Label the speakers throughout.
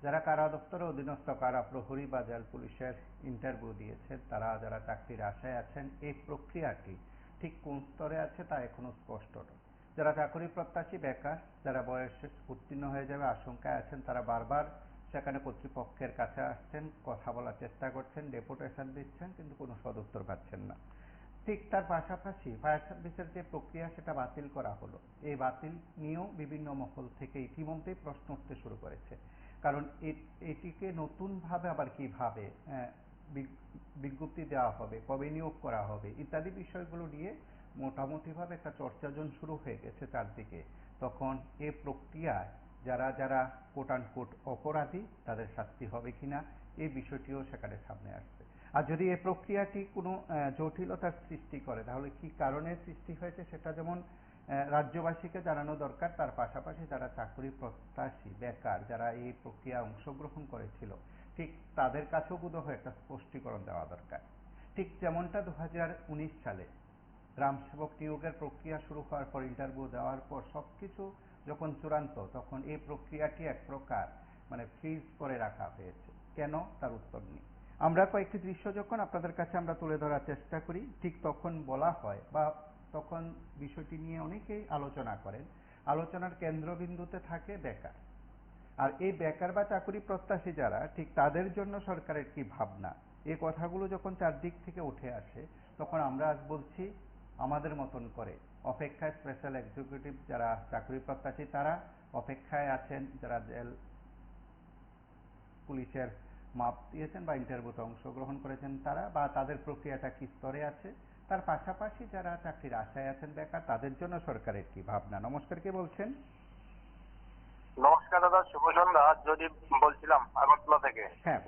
Speaker 1: যারা কারা দপ্তরের অধীনস্থ কারা প্রহরী বা জেল পুলিশের ইন্টারভিউ দিয়েছেন, তারা যারা চাকরির আশায় আছেন, এই প্রক্রিয়াটি ঠিক কোন স্তরে আছে তা এখনো স্পষ্ট নয়। যারা চাকরি প্রত্যাশী বেকার, যারা বয়সে উত্তীর্ণ হয়ে যাবে আশঙ্কায় আছেন, তারা বারবার সেখানে কর্তৃপক্ষের কাছে আসছেন, কথা বলার চেষ্টা করছেন, ডেপুটেশন দিচ্ছেন, কিন্তু কোনো সদুত্তর পাচ্ছেন না। ঠিক তার পাশাপাশি ফায়ার সার্ভিসের যে প্রক্রিয়া সেটা বাতিল করা হলো, এই বাতিল নিয়েও বিভিন্ন মহল থেকে ইতিমধ্যেই প্রশ্ন উঠতে শুরু করেছে। কারণ এটিকে নতুনভাবে আবার কিভাবে বিজ্ঞপ্তি দেওয়া হবে, কবে নিয়োগ করা হবে ইত্যাদি বিষয়গুলো নিয়ে মোটামুটিভাবে একটা চর্চাজন শুরু হয়ে গেছে চারদিকে। তখন এ প্রক্রিয়ায় যারা যারা কোট অ্যান্ড কোট অপরাধী তাদের শাস্তি হবে কিনা এই বিষয়টিও সেখানে সামনে আসছে। আর যদি এই প্রক্রিয়াটি কোনো জটিলতার সৃষ্টি করে, তাহলে কি কারণে সৃষ্টি হয়েছে সেটা যেমন রাজ্যবাসীকে জানানো দরকার, তার পাশাপাশি যারা চাকরি প্রত্যাশী বেকার যারা এই প্রক্রিয়ায় অংশগ্রহণ করেছিল ঠিক তাদের কাছেও বোধহয় একটা স্পষ্টীকরণ দেওয়া দরকার। ঠিক যেমনটা 2019 সালে গ্রাম সেবক নিয়োগের প্রক্রিয়া শুরু হওয়ার পর, ইন্টারভিউ দেওয়ার পর সবকিছু যখন চূড়ান্ত, তখন এই প্রক্রিয়াটি এক প্রকার ফ্রিজ করে রাখা হয়েছে। কেন, তার উত্তর নেই। আমরা কয়েকটি দৃশ্য যখন আপনাদের কাছে আমরা তুলে ধরার চেষ্টা করি, ঠিক তখন বলা হয় বা তখন বিষয়টি নিয়ে অনেকেই আলোচনা করেন, আলোচনার কেন্দ্রবিন্দুতে থাকে বেকার। আর এই বেকার বা চাকরি প্রত্যাশী যারা, ঠিক তাদের জন্য সরকারের কি ভাবনা, এই কথাগুলো যখন চারদিক থেকে উঠে আসে, তখন আমরা আজ বলছি আমাদের মতন করে অপেক্ষায় স্পেশাল এক্সিকিউটিভ যারা চাকরি প্রত্যাশী তারা অপেক্ষায় আছেন, যারা জেল পুলিশের মাপ দিয়েছেন বা ইন্টারভিউতে অংশগ্রহণ করেছেন তারা, বা তাদের প্রক্রিয়াটা কি স্তরে আছে, তার পাশাপাশি যারা চাকরির আশায় আছেন বেকার, তাদের জন্য সরকারের কি ভাবনা। নমস্কার, কে বলছেন?
Speaker 2: নমস্কার দাদা, শুভ সন্ধ্যা। যদি বলছিলাম আগরতলা থেকে।
Speaker 1: হ্যাঁ,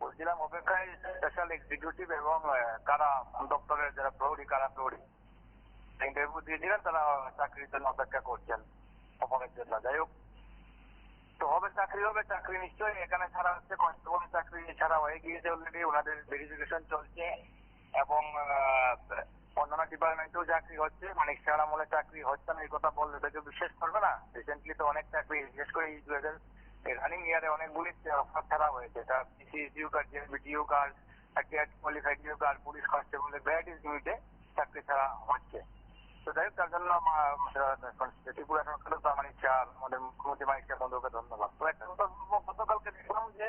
Speaker 2: বলছিলাম অপেক্ষায় স্পেশাল এক্সিকিউটিভ এবং কারা দপ্তরের যারা প্রহরী, কারা প্রহরী ইন্টারভিউ দিয়েছিলেন, তারা চাকরির জন্য অপেক্ষা করছেন অপরের জন্য। যাই হোক, তো হবে চাকরি, হবে চাকরি নিশ্চয়ই। এখানে ছাড়া হচ্ছে কনস্টেবল চাকরি ছাড়া হয়ে গিয়েছে অলরেডি, ওনাদের ভেরিফিকেশন চলছে এবং অন্যান্য ডিপার্টমেন্টেও চাকরি হচ্ছে। মানিক শাহ আমলে চাকরি হচ্ছে না এই কথা বললে তো কেউ বিশ্বাস করবে না। রিসেন্টলি তো অনেক চাকরি, বিশেষ করে এই 2000 রানিং ইয়ারে অনেকগুলি অফার ছাড়া হয়েছে। তার PCU card, BTU card, qualified U card, police কনস্টেবলের ভ্যারাইটিস ইউনিটে চাকরি ছাড়া হচ্ছে। তো যাই হোক, তার জন্য ত্রিপুরা সরকারের মানিক শাহ, আমাদের মুখ্যমন্ত্রী মানিক শাহ বন্ধুকে ধন্যবাদ। তো একটা কথা বলবো, গতকালকে দেখলাম যে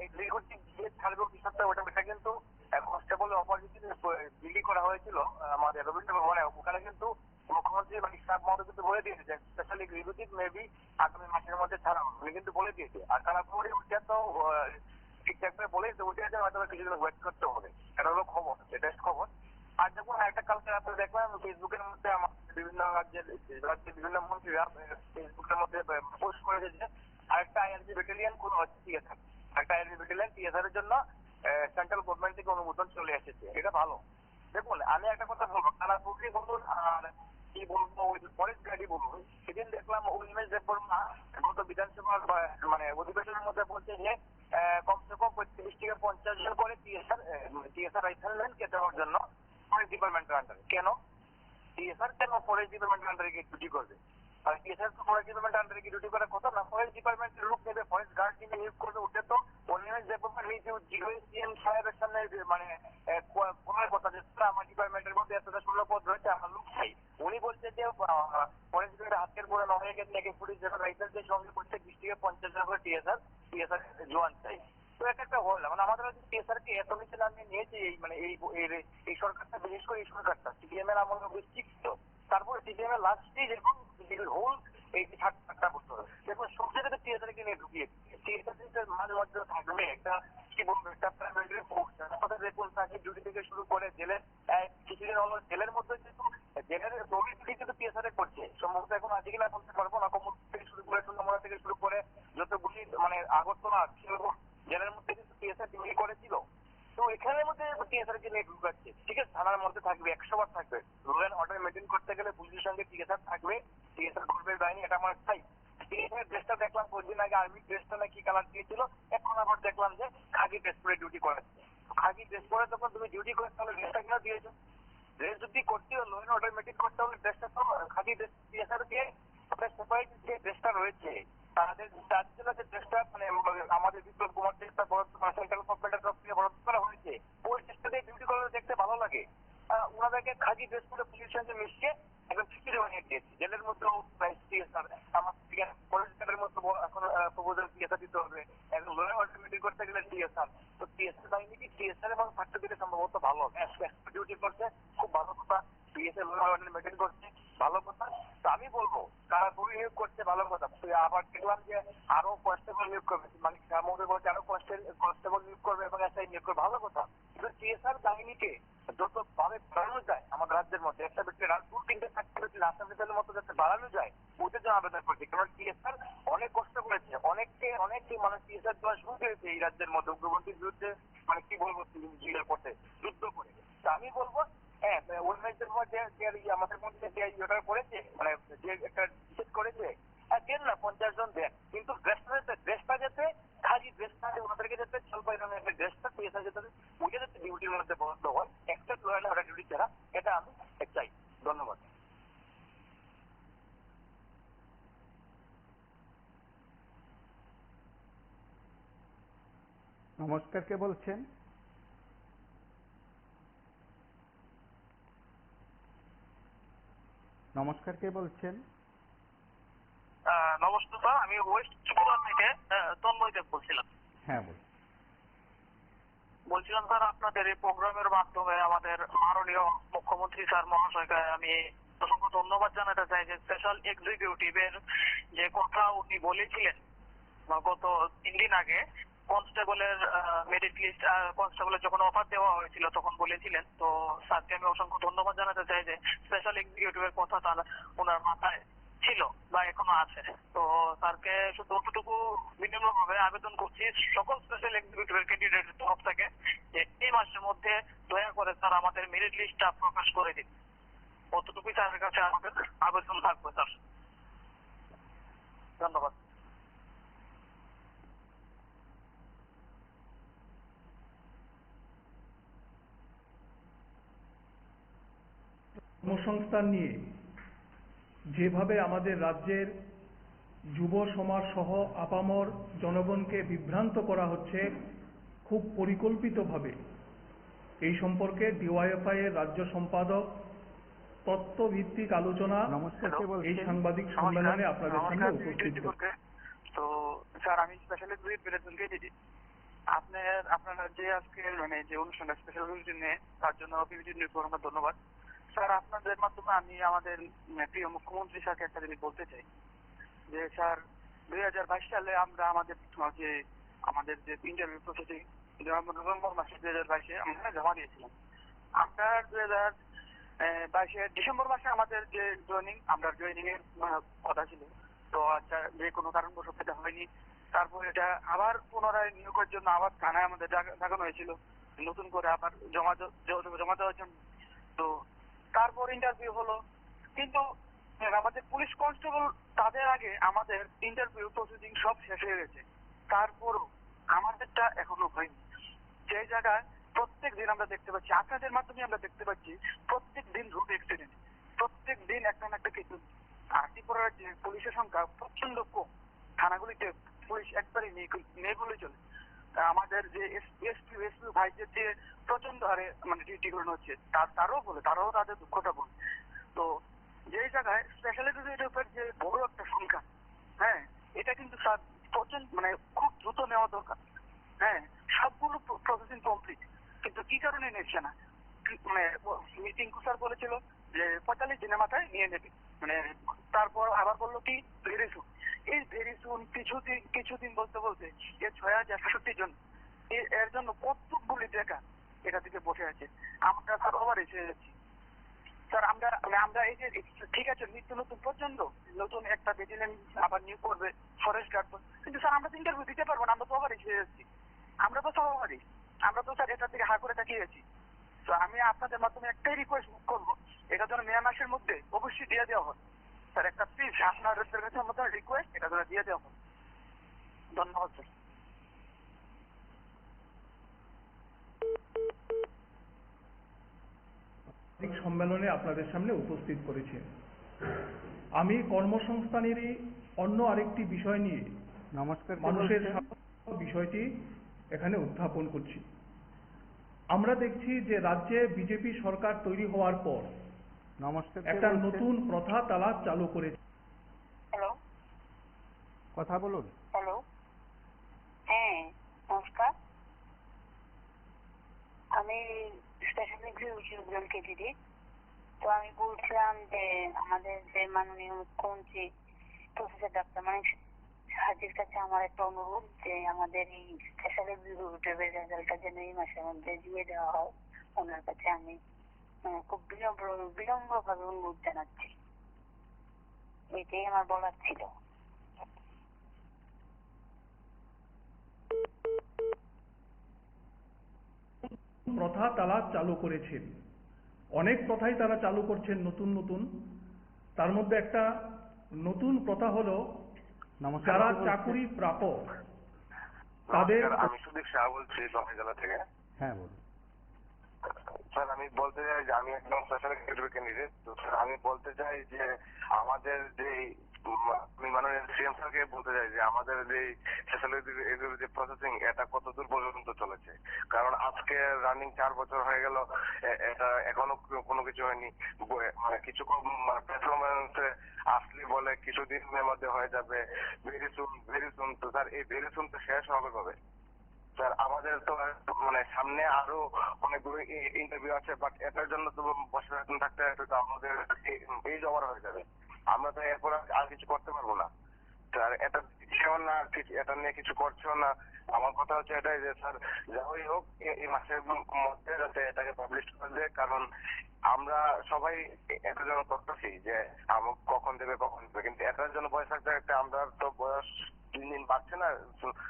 Speaker 2: এক্সিকিউটিভ যে ছাড়বে বিষয়টা, ওটা কিন্তু কনস্টেবল অপরচুনিটি বিলি করা হয়েছিল আমাদের রবীন্দ্র ভবনে। ওখানে কিন্তু মুখ্যমন্ত্রী মানিক শাহ মহোদয় কিন্তু বলে দিয়েছে যে স্পেশাল এক্সিকিউটিভ মেবি আগামী মাসের মধ্যে ছাড়া হবে, উনি কিন্তু বলে দিয়েছে। আর তারা পুরো ওইটা তো ঠিকঠাক করে বলে দিয়েছে, ওইটা হয়তো কিছুদিন ওয়েট করতে হবে। এটা হলো খবর, লেটেস্ট খবর। আর দেখুন, একটা কালকে রাত্রে দেখলাম ফেসবুকের মধ্যে আমার বিভিন্ন রাজ্যের বিভিন্ন মন্ত্রীরা ফেসবুকের মধ্যে পোস্ট করেছে যে আরেকটা আইআরবি ব্যাটালিয়ন কোন হচ্ছে টিএসআর, একটা আইআরবি ব্যাটালিয়ন টিএসআর এর জন্য সেন্ট্রাল গভর্নমেন্ট থেকে অনুমোদন চলে এসেছে। এটা ভালো। দেখুন, আমি একটা কথা বলবো, তারা পুরী বলুন আর কি বলবো, ওই ফরেস্ট গার্ডই বলুন, সেদিন দেখলাম উমেশ দেববর্মা গত বিধানসভার অধিবেশনের মধ্যে বলছে যে কমসে কম 35 থেকে 50 জন করে টিএসআর রাইফেলম্যানকে দেওয়ার জন্য ফরেস্ট ডিপার্টমেন্টের আন্ডারে। কেন টিএসআর কেন ফরেস্ট ডিপার্টমেন্টের আন্ডারে গিয়ে ডিউটি করবে? আর টিএসআর তো ফরেস্ট ডিপার্টমেন্টের আন্ডারে গিয়ে ডিউটি করার কথা না, ফরেস্ট ডিপার্টমেন্টের লোক নেবে, ফরেস্ট গার্ড নিয়ে নিয়োগ করবে। ওটা তো উমেশ দেববর্মা সিএম সাহেবের সামনে বলার কথা যে আমার ডিপার্টমেন্টের মধ্যে এতটা শূন্যপদ রয়েছে, আমার লোক চাই। উনি বলছে যে ফরেস্ট গার্ডের হাতের পরে নয় থেকে পুলিশ যারা রাইফেলদের সঙ্গে করছে 20 থেকে 50 জন করে টিএসআর জওয়ান চাই। তো এটা একটা হল, আমাদের টিএসআর কে এত নিচে নামিয়ে নিয়েছে এই সরকারটা, বিশেষ করে এই সরকারটা সিপিএম এর আমলে বিস্তৃত। তারপরে সিপিএম এর লাস্ট স্টেজ এবং হোল এই 60 বছর দেখুন সব জায়গাতে টিএসআর কে নিয়ে ঢুকিয়ে টিএসআর মাঝে মধ্যে থাকবে একটা কি বলবো, একটা প্রাইমারি ফোর্স। দেখুন, তাকে ডিউটি থেকে শুরু করে জেলের কিছুদিন হলো জেলের মধ্যে কিন্তু জেলের প্রবৃত্তি কিন্তু টিএসআর করছে। সম্ভবত এখন আজকে না বলতে পারবো না, কমল থেকে শুরু করে সুন্দরমরা থেকে শুরু করে যতগুলি আগরতলা জেলের মধ্যে কিন্তু টিএসআর ডিউটি করেছিল। তো এখানের মধ্যে টিএসআর কে নিয়ে ঢুকাচ্ছে। ঠিক আছে, থানার মধ্যে থাকবে, 100 বার থাকবে। রুল অ্যান্ড অর্ডার মেনটেন করতে গেলে পুলিশের সঙ্গে টিএসআর থাকবে, টিএসআর করবে বাহিনী, এটা আমার চাই। টিএসআর ড্রেসটা দেখলাম কয়েকদিন আগে আর্মি ড্রেসটা না কি কালার দিয়েছিল, এখন আবার দেখলাম যে খাকি ড্রেস পরে ডিউটি করাচ্ছে। খাকি ড্রেস পরে যখন তুমি ডিউটি করে তাহলে ড্রেসটা কেন দিয়েছো? ড্রেস যদি করতে হলো, অর্ডার মেনটেন করতে হলে ড্রেসটা তো খাকি ড্রেস টিএসআর কে সেপারেট যে ড্রেসটা রয়েছে তাদের জন্য যে চেষ্টা মানে আমাদের বিপ্লব কুমার চেষ্টা সেন্ট্রাল গভর্নমেন্টের তরফ থেকে বরাদ্দ করা হয়েছে, ওই চেষ্টা দিয়ে ডিউটি করে দেখতে ভালো লাগে। ওনাদেরকে খাকি ড্রেস করে পুলিশের সঙ্গে মিশিয়ে একদম খিচুড়ি বানিয়ে দিয়েছে। জেলের মধ্যেও আমার কলেজের মধ্যে এখন প্রপোজাল টিএসআর দিতে হবে, একদম লোয়ার অর্ডার মিটিং করতে গেলে টিএসআর। তো টিএসআর বাহিনী কি টিএসআর এবং ছাত্র দিকে সম্ভবত ভালো ডিউটি করছে, খুব ভালো কথা। টিএসআর লোয়ার অর্ডার মেনটেন করছে, ভালো কথা। তো আমি বলবো তারা খুবই নিয়োগ করছে, ভালো কথা। আবার দেখলাম যে আরো কনস্টেবল নিয়োগ করবে, মানে মনে বলছে আরো কনস্টেবল নিয়োগ করবে এবং এসআই নিয়োগ করবে, ভালো কথা। কিন্তু টিএসআর বাহিনীকে যত ভাবে বাড়ানো যায় আমাদের রাজ্যের মধ্যে, একটা ব্যক্তি রাজপুর 3টে 4টে রাস্তার মতো যাতে বাড়ানো যায়, ওদের জন্য আবেদন করছে। কারণ টিএসআর অনেক কষ্ট করেছে, অনেকে মানে টিএসআর দেওয়া শুরু করেছে এই রাজ্যের মধ্যে উগ্রপন্থীর বিরুদ্ধে, মানে কি বলবো করতে, যুদ্ধ করে। তা আমি বলবো হ্যাঁ, ওয়েলনেসের মধ্যে আমাদের মধ্যে যে ইয়েটা করেছে, মানে যে একটা নিষেধ করেছে, দেন না 50 জন দেন, কিন্তু ড্রেসটা যাতে খালি ড্রেসটা ওনাদেরকে যাতে জলপাইগুড়ি একটা ড্রেসটা টিএসআর যাতে ওইটা যাতে ডিউটির মধ্যে বন্ধ হয়, একটা লয়াল ওরা ডিউটি ছাড়া, এটা আমি চাই। ধন্যবাদ।
Speaker 1: নমস্কার, কে বলছেন? নমস্কার, কে বলছেন?
Speaker 2: নমস্কার, আমি ওয়েস্ট ত্রিপুরা থেকে তন্ময় দেব বলছিলাম।
Speaker 1: হ্যাঁ, বলুন।
Speaker 2: বলছিলাম স্যার, আপনাদের এই প্রোগ্রামের মাধ্যমে আমাদের মাননীয় মুখ্যমন্ত্রী স্যার মহাশয়কে আমি অসংখ্য ধন্যবাদ জানাতে চাই যে স্পেশাল এক্সিকিউটিভের যে কথা উনি বলেছিলেন গত 3 দিন আগে, কনস্টেবলের মেরিট লিস্ট, কনস্টেবলের যখন অফার দেওয়া হয়েছিল তখন বলেছিলেন। তো স্যারকে আমি অসংখ্য ধন্যবাদ জানাতে চাই যে স্পেশাল এক্সিকিউটিভের কথা তার ওনার মাথায় ছিল বা এখনো আছে। তো স্যারকে শুধু অতটুকু বিনম্রভাবে আবেদন করছি সকল স্পেশাল এক্সিকিউটিভের ক্যান্ডিডেটের তরফ থেকে যে এই মাসের মধ্যে দয়া করে স্যার আমাদের মেরিট লিস্টটা প্রকাশ করে দিন। অতটুকুই স্যারের কাছে আমাদের আবেদন থাকবে স্যার। ধন্যবাদ।
Speaker 3: কর্মসংস্থান নিয়ে যেভাবে আমাদের রাজ্যের যুব সমাজ সহ আপামর জনগণকে বিভ্রান্ত করা হচ্ছে খুব পরিকল্পিতভাবে, এই সম্পর্কে ডিওয়াইএফআই এর রাজ্য সম্পাদক তত্ত্বভিত্তিক আলোচনা এই সাংবাদিক সম্মেলনে আপনাদের সামনে উপস্থিত করছেন।
Speaker 2: তো স্যার, আমি স্পেশাল এক্সিকিউটিভ আপনারা যে আজকে মানে যে অনুষ্ঠানটা স্পেশাল এক্সিকিউটিভ নিয়ে, তার জন্য আপনার ধন্যবাদ স্যার। আপনাদের মাধ্যমে আমি আমাদের প্রিয় মুখ্যমন্ত্রী স্যারকে একটা জিনিস বলতে চাই যে স্যার 2022 সালে আমরা আমাদের যে ইন্টারভিউ প্রসেসিং নভেম্বর মাসে 2022 আমরা জমা দিয়েছিলাম। আমরা 2022 ডিসেম্বর মাসে আমাদের যে জয়েনিং এর কথা ছিল, তো আচ্ছা যে কোনো কারণবশত এটা হয়নি। তারপর এটা আবার পুনরায় নিয়োগের জন্য আবার থানায় আমাদের ডাকানো হয়েছিল, নতুন করে আবার জমা দেওয়ার জন্য। তো তারপর ইন্টারভিউ হলো, কিন্তু আমাদের পুলিশ কনস্টেবল তাদের আগে আমাদের ইন্টারভিউ প্রসেসিং সব শেষ হয়ে গেছে, তারপরও আমাদেরটা এখনো হয়নি। যে জায়গায় প্রত্যেক দিন আমরা দেখতে পাচ্ছি, আপনাদের মাধ্যমে আমরা দেখতে পাচ্ছি প্রত্যেক দিন রোড অ্যাক্সিডেন্ট, প্রত্যেক দিন একটা না একটা কিছু। আর ত্রিপুরার যে পুলিশের সংখ্যা প্রচন্ড কম, থানাগুলিতে পুলিশ একবারে নেই বলে চলে। আমাদের যে এসপি ভাইদের যে প্রচন্ড হারে মানে ডিউটি করানো হচ্ছে, তারাও তাদের দুঃখটা বলে। তো যে জায়গায় স্পেশাল এক্সিকিউটিভের যে বড় একটা সংখ্যা, হ্যাঁ, এটা কিন্তু স্যার প্রচন্ড মানে খুব দ্রুত নেওয়া দরকার। হ্যাঁ, সবগুলো প্রসেসিং কমপ্লিট, কিন্তু কি কারণে নিচ্ছে না? মানে মিটিং স্যার বলেছিল যে 45 দিনের মাথায় নিয়ে নেবে, মানে তারপর আবার বললো কি ভেরি সুন। এই ভেরি সুন কিছুদিন বলতে বলতে 6067 জন এর জন্য কতগুলি টাকা এটা থেকে বসে আছে। আমরা স্যার ওভার এসে যাচ্ছি স্যার। আমরা এই যে ঠিক আছে নিত্য নতুন প্রচন্ড নতুন একটা ব্যাটালিয়ন আবার নিয়োগ করবে ফরেস্ট গার্ড, কিন্তু স্যার আমরা তো ইন্টারভিউ দিতে পারবো না, আমরা তো ওভার এসে যাচ্ছি। আমরা তো স্যার এটার দিকে করে তাকিয়ে আছি। তো আমি আপনাদের মাধ্যমে একটাই রিকোয়েস্ট করবো, এটা যেন মে মাসের মধ্যে অবশ্যই দিয়ে দেওয়া হয় স্যার। একটা প্লিজ আপনাদের কাছে আমাদের রিকোয়েস্ট, এটা যেন দিয়ে দেওয়া হয়। ধন্যবাদ স্যার।
Speaker 3: সম্মেলনে আপনাদের সামনে উপস্থিত করেছেন। আমি কর্মসংস্থানেরই অন্য আরেকটি বিষয় নিয়ে
Speaker 1: নমস্কার, কে
Speaker 3: মানুষের
Speaker 1: বলছেন?
Speaker 3: সামনে বিষয়টি এখানে উত্থাপন করছি। আমরা দেখছি যে রাজ্যে বিজেপি সরকার তৈরি হওয়ার পর
Speaker 1: নমস্কার, কে
Speaker 3: একটা
Speaker 1: বলছেন?
Speaker 3: নতুন প্রথা তারা চালু করেছে।
Speaker 4: হ্যালো।
Speaker 1: কথা বলুন।
Speaker 4: হ্যালো। হ্যাঁ, নমস্কার। আমি স্পেশাল এক্সিকিউটিভ কেন্দ্রে। তো আমি বলছিলাম যে আমাদের যে মাননীয় মুখ্যমন্ত্রী প্রফেসর ডক্টর মানিক সাহাজির কাছে আমার একটা অনুরোধ যে আমাদের এই স্পেশাল এক্সিকিউটিভের রেজাল্টটা যেন এই মাসের মধ্যে দিয়ে দেওয়া হয়। ওনার কাছে আমি খুব বিনম্রভাবে অনুরোধ জানাচ্ছি। এটাই আমার বলার ছিল।
Speaker 3: প্রথা তারা চালু করেছেন, অনেক প্রথাই তারা চালু করছেন নতুন নতুন। তার মধ্যে একটা নতুন প্রথা হলো
Speaker 1: নমস্কার,
Speaker 3: যারা
Speaker 1: কে বলছেন?
Speaker 3: চাকুরি প্রাপক তাদের।
Speaker 2: নমস্কার, আমি সুদীপ শাহ বলছি দমই জেলা থেকে।
Speaker 1: হ্যাঁ, বলুন।
Speaker 2: স্যার, আমি বলতে চাই যে আমি একদম স্পেশাল এক্সিকিউটিভ ক্যান্ডিডেট। তো স্যার, আমি বলতে চাই যে আমাদের যে আমি মাননীয় সিএম স্যারকে বলতে চাই যে আমাদের যে স্পেশাল এক্সিকিউটিভ প্রসেসিং এটা কত দূর পর্যন্ত চলেছে। কারণ আজকে রানিং 4 বছর হয়ে গেল, এটা এখনো কোনো কিছু হয়নি। মানে কিছু পারফরমেন্সে আসলে বলে কিছুদিনের মধ্যে হয়ে যাবে, ভেরি সুন। তো স্যার, এই ভেরি সুন তো শেষ হবে কবে? স্যার, আমাদের তো মানে সামনে আরো অনেকগুলো ইন্টারভিউ আছে, বাট এটার জন্য তো বসে থাকতে তো আমাদের এই জমার হয়ে যাবে। আমরা তো এরপর আর কিছু করতে পারবো না। স্যার, এটা দিচ্ছেও না, এটা নিয়ে কিছু করছেও না। আমার কথা হচ্ছে এটাই যে স্যার, যাই হোক এই মাসের মধ্যে যাতে এটাকে পাবলিশ করে দেয়। কারণ আমরা সবাই এটার জন্য করতেছি যে কখন দেবে, কিন্তু এটার জন্য বয়স থাকতে থাকতে আমরা তো বয়স দিন দিন বাড়ছে না,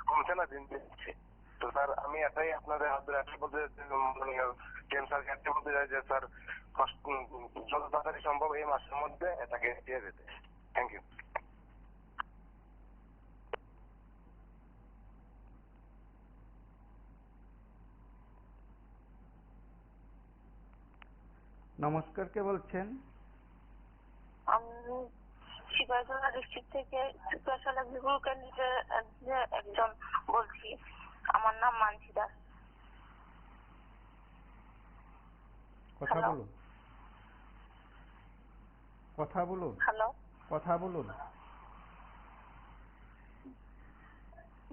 Speaker 2: কমছে না, দিন দিন দিচ্ছে। তো স্যার, আমি এটাই আপনাদের হাত ধরে একটা বলতে কেম স্যারকে একটা বলতে চাই যে স্যার, যত তাড়াতাড়ি সম্ভব এই মাসের মধ্যে এটাকে দিয়ে দিতে। Thank you.
Speaker 1: নমস্কার, কে বলছেন?
Speaker 4: আমি শিবাজনা ডিস্ট্রিক্ট থেকে স্পেশাল এক্সিকিউটিভ ক্যান্ডিডেট একজন বলছি। আমার নাম মানসী দাস।
Speaker 1: কথা
Speaker 4: হ্যালো।
Speaker 1: বলুন। কথা বলুন।
Speaker 4: হ্যালো।
Speaker 1: কথা বলুন।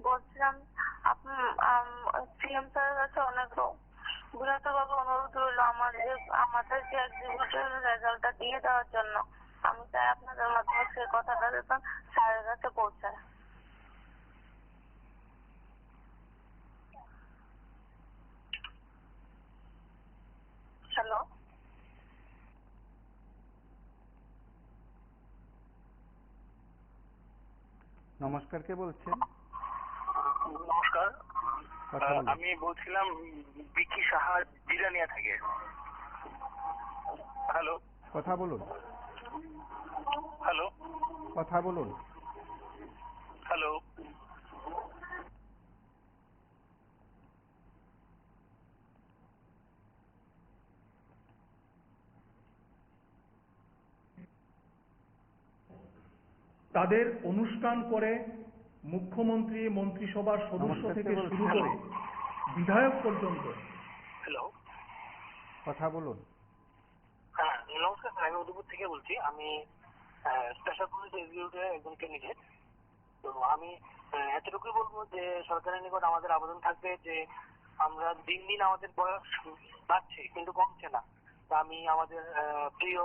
Speaker 4: বলছিলাম সিএম স্যারের কাছে অনেক বিরতভাবে অনুরোধ রইল আমাদের যে এক্সিকিউটিভ রেজাল্টটা দিয়ে দেওয়ার জন্য। আমি চাই আপনাদের মাধ্যমে সেই কথাটা যেন স্যারের কাছে পৌঁছায়। হ্যালো।
Speaker 1: নমস্কার, কে বলছেন?
Speaker 2: নমস্কার,
Speaker 1: কথা বলুন।
Speaker 2: আমি বলছিলাম বিকি সাহা জিরানিয়া থেকে। হ্যালো।
Speaker 1: কথা বলুন।
Speaker 2: হ্যালো।
Speaker 1: কথা বলুন।
Speaker 2: হ্যালো।
Speaker 3: তাদের অনুষ্ঠান করে মুখ্যমন্ত্রী, মন্ত্রিসভার সদস্য
Speaker 1: নমস্কার, কে
Speaker 3: থেকে শুরু
Speaker 1: বলছেন?
Speaker 3: করে বিধায়ক পর্যন্ত।
Speaker 2: হ্যালো।
Speaker 1: কথা বলুন।
Speaker 2: হ্যাঁ, নমস্কার স্যার, আমি উদয়পুর থেকে বলছি। আমি স্পেশাল পুলিশ এক্সিকিউটিভের একজন ক্যান্ডিডেট। তো আমি এতটুকুই বলবো যে সরকারের নিকট আমাদের আবেদন থাকবে যে আমরা দিন দিন আমাদের বয়স বাড়ছে কিন্তু কমছে না। তা আমি আমাদের প্রিয়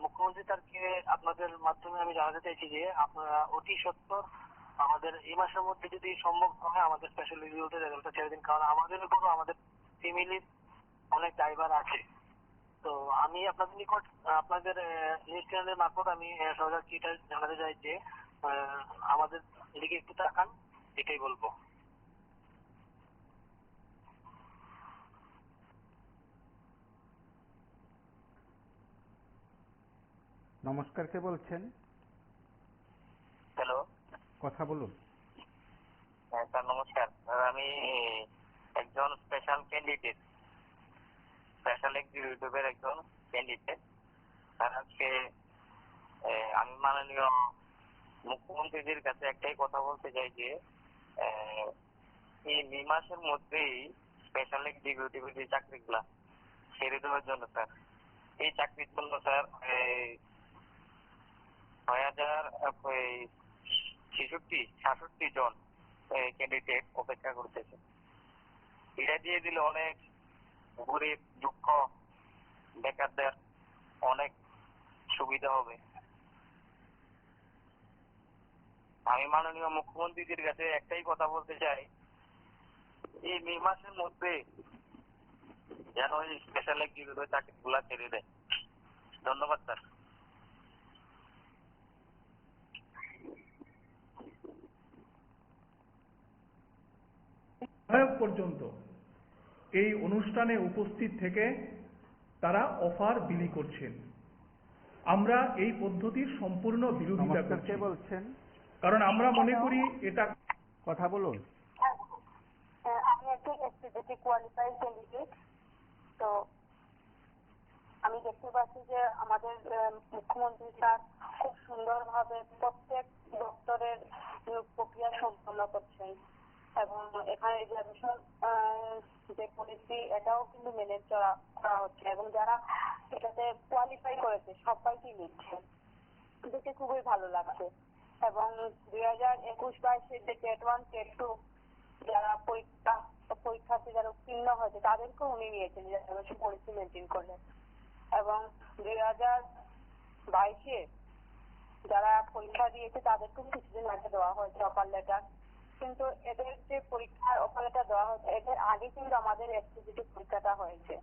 Speaker 2: মুখ্যমন্ত্রী স্যারকে আপনাদের মাধ্যমে আমি জানাতে চাইছি যে আপনারা অতি সত্বর আমাদের এই মাসের মধ্যে যদি সম্ভব হয় আমাদের স্পেশাল এক্সিকিউটিভ রেজাল্টটা ছেড়ে দিন। কারণ আমাদের উপরও আমাদের ফ্যামিলির অনেক দায়ভার আছে। তো আমি আপনাদের নিকট আপনাদের নিউজ চ্যানেলের মারফত আমি সরকারকে এটা জানাতে চাই যে আমাদের দিকে একটু তাকান, এটাই বলবো।
Speaker 1: নমস্কার, কে বলছেন?
Speaker 2: হ্যালো।
Speaker 1: কথা বলুন।
Speaker 2: হ্যাঁ স্যার, নমস্কার। আমি একজন স্পেশাল ক্যান্ডিডেট, স্পেশাল এক্সিকিউটিভের একজন ক্যান্ডিডেট। স্যার, আজকে আমি মাননীয় মুখ্যমন্ত্রীদের কাছে একটাই কথা বলতে চাই যে এই মে মাসের মধ্যেই স্পেশাল এক্সিকিউটিভ চাকরিগুলা ছেড়ে দেওয়ার জন্য স্যার। এই চাকরির জন্য স্যার 6,66 জন ক্যান্ডিডেট অপেক্ষা করতেছে। এটা দিয়ে দিলে অনেক গরিব দুঃখ বেকারদের অনেক সুবিধা হবে। আমি মাননীয় মুখ্যমন্ত্রীদের কাছে একটাই কথা বলতে চাই, এই মে মাসের মধ্যে যেন এই স্পেশাল এক্সিকিউটিভ চাকরিগুলা ছেড়ে দেয়। ধন্যবাদ স্যার।
Speaker 3: পর্যন্ত এই অনুষ্ঠানে উপস্থিত থেকে তারা অফার বিলি করছেন। আমরা এই পদ্ধতির সম্পূর্ণ বিরোধিতা করছি।
Speaker 1: বলছেন,
Speaker 3: কারণ আমরা মনে করি এটা
Speaker 1: কথা বলুন।
Speaker 4: আমি একটি এসপিজিটি কোয়ালিফাইড ক্যান্ডিডেট। তো আমি দেখতে পাচ্ছি যে আমাদের মুখ্যমন্ত্রী স্যার খুব সুন্দরভাবে প্রত্যেক দপ্তরের নিয়োগ প্রক্রিয়া সম্পন্ন করছেন এবং এখানে রিজার্ভেশন যে পলিসি এটাও কিন্তু মেনে করা হচ্ছে এবং যারা এটাতে কোয়ালিফাই করেছে সবাইকে নিচ্ছে, দেখে খুবই ভালো লাগছে। এবং 2021-22 যে টেট 1 টেট 2 যারা পরীক্ষার্থী যারা উত্তীর্ণ হয়েছে তাদেরকেও উনি নিয়েছেন রিজার্ভেশন পলিসি মেনটেন করলেন। এবং 2022-এ যারা পরীক্ষা দিয়েছে তাদেরকেও কিছুদিন আগে দেওয়া হয়েছে অফার লেটার। কিন্তু এদের যে পরীক্ষার অফার লেটার দেওয়া হয়েছে এদের আগে কিন্তু আমাদের এসপিজিটি পরীক্ষাটা হয়েছে।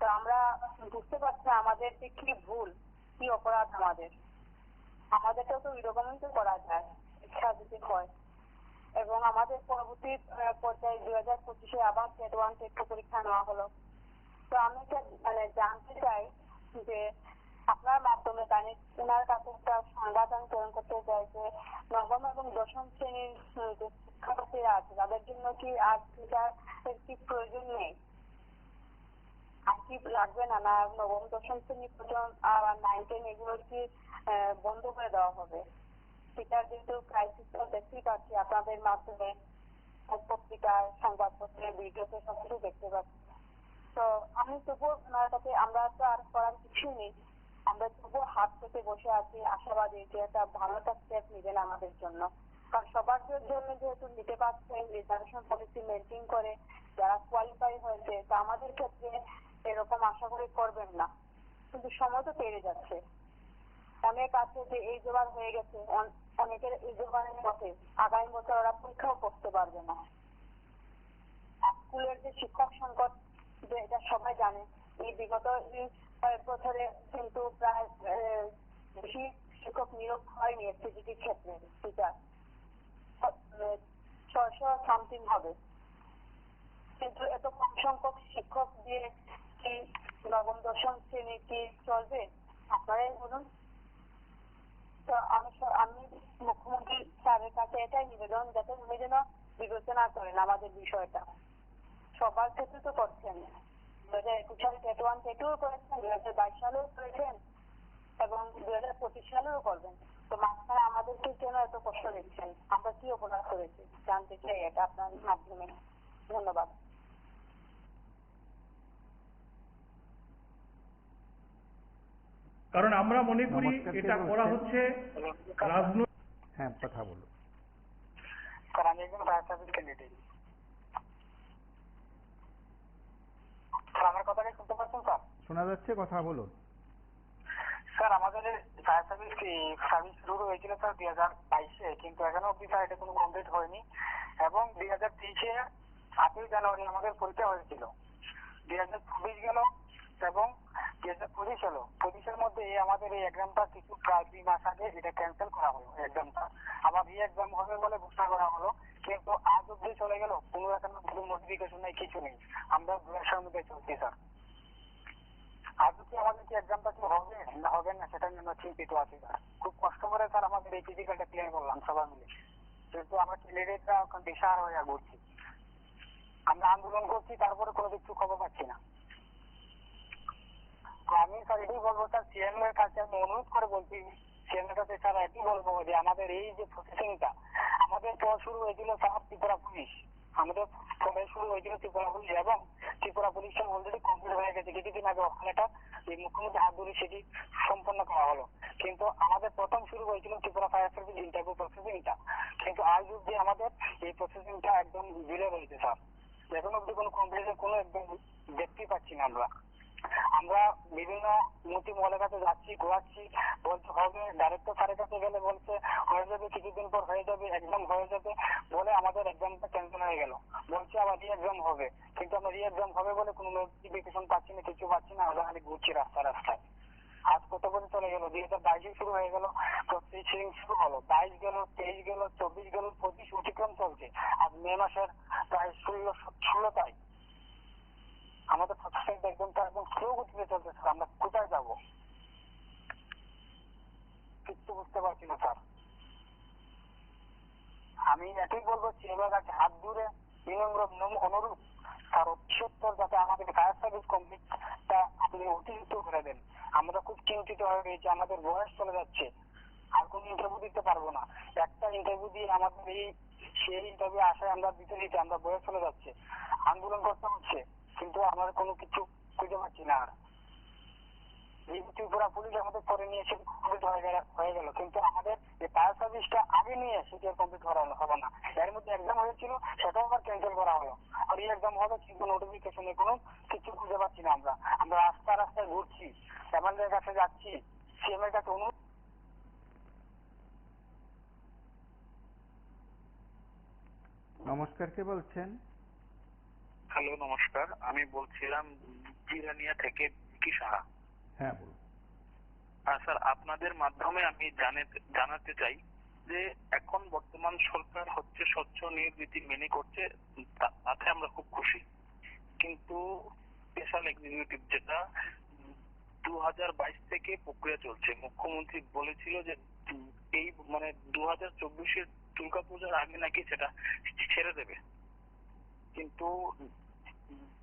Speaker 4: তো আমরা বুঝতে পারছি আমাদের যে কি ভুল, কি অপরাধ আমাদেরটাও তো এরকমই তো করা যায় শিক্ষা যদি হয়। এবং আমাদের পরবর্তী পর্যায়ে 2025-এ আবার টেট 1 টেট 2 পরীক্ষা নেওয়া হলো। তো আমি জানতে চাই যে আপনার মাধ্যমে ওনার কাছে একটা সংবাদ আমি প্রেরণ করতে চাই যে নবম এবং দশম শ্রেণীর যে শিক্ষার্থীরা আছে তাদের জন্য কি আর টিচারের কি প্রয়োজন নেই, আর কি লাগবে না, না নবম দশম শ্রেণী পর্যন্ত আর 9, 10 এগুলো কি বন্ধ করে দেওয়া হবে? টিচার যেহেতু ক্রাইসিস দেখতেই পাচ্ছি আপনাদের মাধ্যমে, পত্রিকায়, সংবাদপত্রে, ভিডিওতে সবকিছু দেখতে পাচ্ছি। তো আমি তবুও ওনার কাছে, আমরা তো আর করার কিছু নেই, আমরা তবুও হাত পেতে বসে আছি আশাবাদী যে একটা ভালো একটা স্টেপ নেবেন আমাদের জন্য। কারণ সবার জন্য যেহেতু নিতে পারছেন রিজার্ভেশন পলিসি মেনটেন করে যারা কোয়ালিফাই হয়েছে, তা আমাদের ক্ষেত্রে এরকম আশা করে করবেন না। কিন্তু সময় তো পেরে যাচ্ছে, অনেক আছে যে এই জোগাড় হয়ে গেছে, অনেকের এই জোগাড়ের পথে আগামী বছর ওরা পরীক্ষাও করতে পারবে না। স্কুলের যে শিক্ষক সংকট যে এটা সবাই জানে, এই বিগত কয়েক বছরে কিন্তু প্রায় বেশি শিক্ষক নিয়োগ হয়নি এসপিজিটির ক্ষেত্রে। টিচার 600 সামথিং হবে, কিন্তু এত কম সংখ্যক শিক্ষক দিয়ে কি নবম দশম শ্রেণী কি চলবে আপনারাই বলুন। তো আমি মুখ্যমন্ত্রী স্যারের কাছে এটাই নিবেদন যাতে উনি যেন বিবেচনা করেন আমাদের বিষয়টা। সবার ক্ষেত্রে তো করছেন, 2021 সালে টেট 1 টেট 2 করেছেন, 2022 সালেও করেছেন এবং 2025 সালেও করবেন। তো মাঝখানে আমাদেরকে কেন এত কষ্ট দিচ্ছেন? আমরা কি অপরাধ করেছি জানতে চাই এটা আপনার মাধ্যমে। ধন্যবাদ।
Speaker 3: কারণ আমরা মনে করি এটা করা হচ্ছে রাজনৈতিক।
Speaker 1: হ্যাঁ, কথা বলুন।
Speaker 2: স্যার আমি একজন ফায়ার সার্ভিস ক্যান্ডিডেট। স্যার আমার কথাটা শুনতে পাচ্ছেন? স্যার
Speaker 1: শোনা যাচ্ছে, কথা বলুন।
Speaker 2: স্যার আমাদের ফায়ার সার্ভিস শুরু হয়েছিল স্যার 2022-এ, কিন্তু এখনো অব্দি স্যার এটা কোনো কমপ্লিট হয়নি। এবং 2023-এ 8ই জানুয়ারি আমাদের পরীক্ষা হয়েছিল। 2024 গেল এবং 2025 হলো। 25-এর মধ্যে আমাদের এই এক্সামটা কিছু প্রায় 2 মাস আগে এটা ক্যান্সেল করা হলো এক্সামটা। আবার রি এক্সাম হবে বলে ঘোষণা করা হলো, কিন্তু আজ অব্দি চলে গেল, কোনো এখনো কোনো নোটিফিকেশন নেই, কিছু নেই। আমরা দুয়ের মধ্যে চলছি স্যার। আজও কি আমাদের কি এক্সামটা কি হবে না হবে না সেটা নিয়ে আমরা চিন্তিত আছি স্যার। খুব কষ্ট করে স্যার আমাদের এই ফিজিক্যালটা ক্লিয়ার করলাম সবাই মিলে, কিন্তু আমরা ক্যান্ডিডেটরা এখন দিশাহারা হয়ে ঘুরছি। আমরা আন্দোলন করছি, তারপরে কোনো কিছু খবর পাচ্ছি না। আমি স্যার এটাই বলবো স্যার, সিএম এর কাছে আমি অনুরোধ করে বলছি সেনাটাতে স্যার একই বলবো যে আমাদের এই যে প্রসেসিংটা আমাদের পর শুরু হয়েছিল স্যার ত্রিপুরা পুলিশ, আমাদের পরে শুরু হয়েছিল ত্রিপুরা পুলিশ এবং ত্রিপুরা পুলিশটা অলরেডি কমপ্লিট হয়ে গেছে কিছুদিন আগে। ওখানে একটা এই মুখ্যমন্ত্রী হাত ধরে সেটি সম্পন্ন করা হলো, কিন্তু আমাদের প্রথম শুরু হয়েছিল ত্রিপুরা ফায়ার সার্ভিস ইন্টারভিউ প্রসেসিংটা, কিন্তু আজ অব্দি আমাদের এই প্রসেসিংটা একদম ঝুলে রয়েছে স্যার। এখন অব্দি কোনো কমপ্লিটের কোনো একদম দেখতে পাচ্ছি না আমরা। আমরা বিভিন্ন মন্ত্রী মহলের কাছে যাচ্ছি, ঘোরাচ্ছি, বলতে হবে, ডাইরেক্টর স্যারের কাছে গেলে বলছে হয়ে যাবে, কিছুদিন পর হয়ে যাবে, এক্সাম হয়ে যাবে বলে আমাদের এক্সামটা ক্যান্সেল হয়ে গেল। বলছে আবার রি এক্সাম হবে, কিন্তু আমরা রি এক্সাম হবে বলে কোনো নোটিফিকেশন পাচ্ছি না, কিছু পাচ্ছি না, আমরা খালি ঘুরছি রাস্তায় রাস্তায়। আজ কত বছর চলে গেল, 2022 শুরু হয়ে গেল, প্রসেসিং শুরু হলো, 22 গেল, 23 গেল, 24 গেল, 25 অতিক্রম চলছে, আজ মে মাসের প্রায় 16 তারিখ। আমাদের প্রসেসিংটা একদম স্লো গতিতে চলছে স্যার। আমরা কোথায় যাবো কিচ্ছু বুঝতে পারছি না স্যার। আমি এটাই বলবো চেয়ারম্যান কাছে হাত ধরে বিনম্র অনুরোধ স্যার, অতিসত্বর যাতে আমাদের ফায়ার সার্ভিস কমপ্লিটটা আপনি অতিরিক্ত করে দেন। আমরা খুব চিন্তিত হয়ে গেছি, আমাদের বয়স চলে যাচ্ছে, আর কোনো ইন্টারভিউ দিতে পারবো না। একটা ইন্টারভিউ দিয়ে আমাদের সেই ইন্টারভিউ আশায় আমরা দিতে আমরা বয়স চলে যাচ্ছে, আন্দোলন করতে হচ্ছে, কিন্তু আমরা কোনো কিছু খুঁজে পাচ্ছি না। আর এই ত্রিপুরা পুলিশ আমাদের করে নিয়ে এসে কমপ্লিট হয়ে গেল, কিন্তু আমাদের এই ফায়ার সার্ভিসটা আগে নিয়ে সেটা কমপ্লিট করা হবে না। এর মধ্যে এক্সাম হয়েছিল, সেটাও আবার ক্যান্সেল করা হলো, আর এই এক্সাম হবে কিন্তু নোটিফিকেশনে কোনো কিছু খুঁজে পাচ্ছি না। আমরা রাস্তায় রাস্তায় ঘুরছি, এমএলএর কাছে যাচ্ছি, সিএম এর কাছে অনুরোধ।
Speaker 1: নমস্কার, কে বলছেন?
Speaker 2: হ্যালো নমস্কার, আমি বলছিলাম জিরানিয়া থেকে কি সাহা।
Speaker 1: হ্যাঁ বলুন।
Speaker 2: স্যার, আপনাদের মাধ্যমে আমি জানাতে চাই যে এখন বর্তমান সরকার হচ্ছে স্বচ্ছ নিয়োগ নীতি মেনে করছে, তাতে আমরা খুব খুশি, কিন্তু স্পেশাল এক্সিকিউটিভ যেটা 2022 থেকে প্রক্রিয়া চলছে, মুখ্যমন্ত্রী বলেছিল যে এই মানে 2024-এর দুর্গাপূজার আগে নাকি সেটা ছেড়ে দেবে, কিন্তু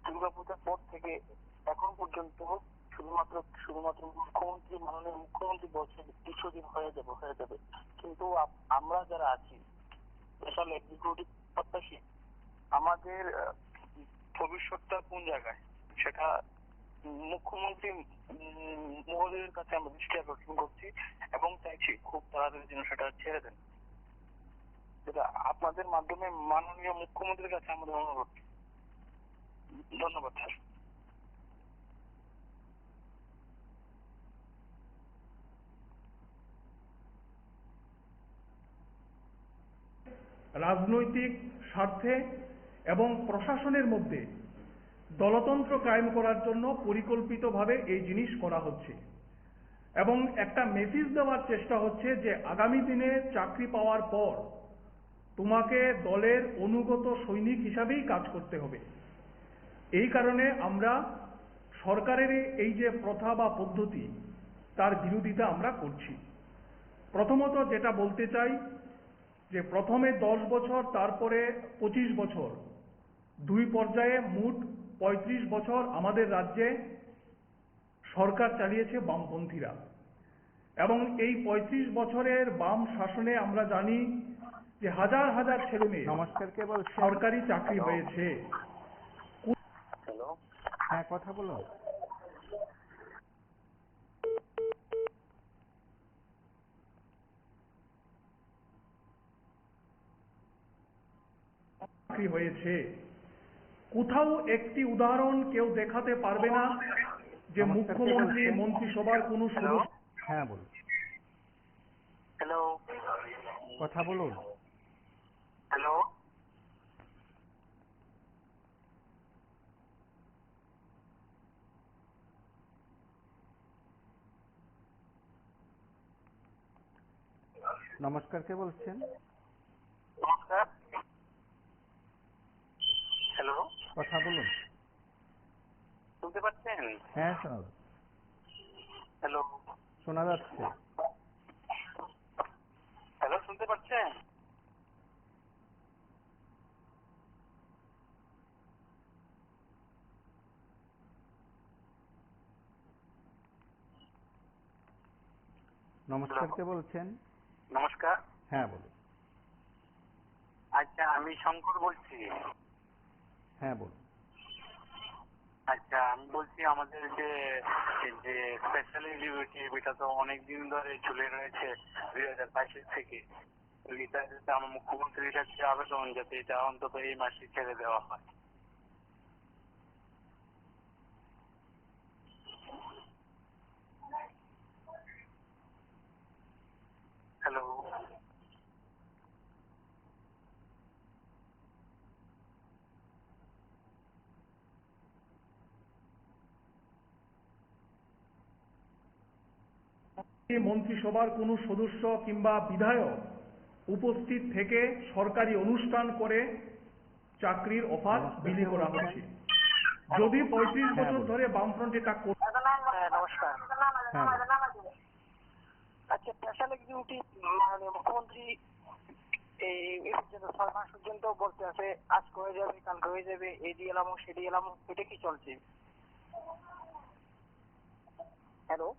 Speaker 2: দুর্গাপূজার পর থেকে এখন পর্যন্ত শুধুমাত্র মাননীয় মুখ্যমন্ত্রী বলছেন কিছুদিন হয়ে যাবে, কিন্তু আমরা যারা আছি স্পেশাল এক্সিকিউটিভ প্রত্যাশী, আমাদের ভবিষ্যৎটা কোন জায়গায় সেটা মুখ্যমন্ত্রী মহোদয়ের কাছে আমরা দৃষ্টি আকর্ষণ করছি এবং চাইছি খুব তাড়াতাড়ি যেন সেটা ছেড়ে দেন। যেটা আপনাদের মাধ্যমে মাননীয় মুখ্যমন্ত্রীর কাছে আমাদের অনুরোধ। ধন্যবাদ স্যার।
Speaker 3: রাজনৈতিক স্বার্থে এবং প্রশাসনের মধ্যে দলতন্ত্র কায়েম করার জন্য পরিকল্পিতভাবে এই জিনিস করা হচ্ছে এবং একটা মেসেজ দেওয়ার চেষ্টা হচ্ছে যে আগামী দিনে চাকরি পাওয়ার পর তোমাকে দলের অনুগত সৈনিক হিসাবেই কাজ করতে হবে। এই কারণে আমরা সরকারের এই যে প্রথা বা পদ্ধতি তার বিরোধিতা আমরা করছি। প্রথমত যেটা বলতে চাই যে প্রথমে 10 বছর, তারপরে 25 বছর, দুই পর্যায়ে মোট 35 বছর আমাদের রাজ্যে সরকার চালিয়েছে বামপন্থীরা, এবং এই 35 বছরের বাম শাসনে আমরা জানি যে হাজার হাজার ছেলে মেয়ে
Speaker 1: নমস্কার, কে বলছেন?
Speaker 3: সরকারি চাকরি হয়েছে।
Speaker 2: হ্যালো,
Speaker 1: হ্যাঁ, কথা বলুন।
Speaker 3: চাকরি হয়েছে, কোথাও একটি উদাহরণ কেউ দেখাতে পারবে না যে
Speaker 1: নমস্কার, কে
Speaker 3: মুখ্যমন্ত্রী
Speaker 1: বলছেন?
Speaker 3: মন্ত্রিসভার কোনো সদস্য।
Speaker 1: হ্যাঁ বলুন,
Speaker 2: হ্যালো,
Speaker 1: কথা বলুন।
Speaker 2: হ্যালো,
Speaker 1: নমস্কার, কে বলছেন?
Speaker 2: নমস্কার, হ্যালো,
Speaker 1: কথা বলুন।
Speaker 2: শুনতে পাচ্ছেন?
Speaker 1: হ্যাঁ, শোনা যাচ্ছে।
Speaker 2: হ্যালো,
Speaker 1: শোনা যাচ্ছে।
Speaker 2: হ্যালো, শুনতে পাচ্ছেন?
Speaker 1: নমস্কার, কে বলছেন?
Speaker 2: নমস্কার।
Speaker 1: হ্যাঁ বলুন।
Speaker 2: আচ্ছা, আমি শঙ্কর বলছি।
Speaker 1: হ্যাঁ বলুন।
Speaker 2: আচ্ছা, আমি বলছি আমাদের যে যে স্পেশাল এলিজিবিলিটি এটা তো অনেকদিন ধরে ঝুলে রয়েছে 2022 থেকে। এটা যাতে আমার মুখ্যমন্ত্রীর কাছে আবেদন যাতে এটা অন্তত এই মাসে ছেড়ে দেওয়া হয়। হ্যালো।
Speaker 3: মন্ত্রিসভার কোনো সদস্য কিংবা বিধায়ক উপস্থিত থেকে সরকারি অনুষ্ঠান করে চাকরির অফার বিলি করা হচ্ছে। যদি 35 বছর ধরে বামফ্রন্ট এটা
Speaker 2: নমস্কার। আচ্ছা, স্পেশাল এক্সিকিউটিভ মানে মুখ্যমন্ত্রী এই পর্যন্ত 6 মাস পর্যন্ত বলতে আছে আজকে হয়ে যাবে, কালকে হয়ে যাবে, এই দিয়ে এলাম সেটি এলাম, এটা কি চলছে? হ্যালো।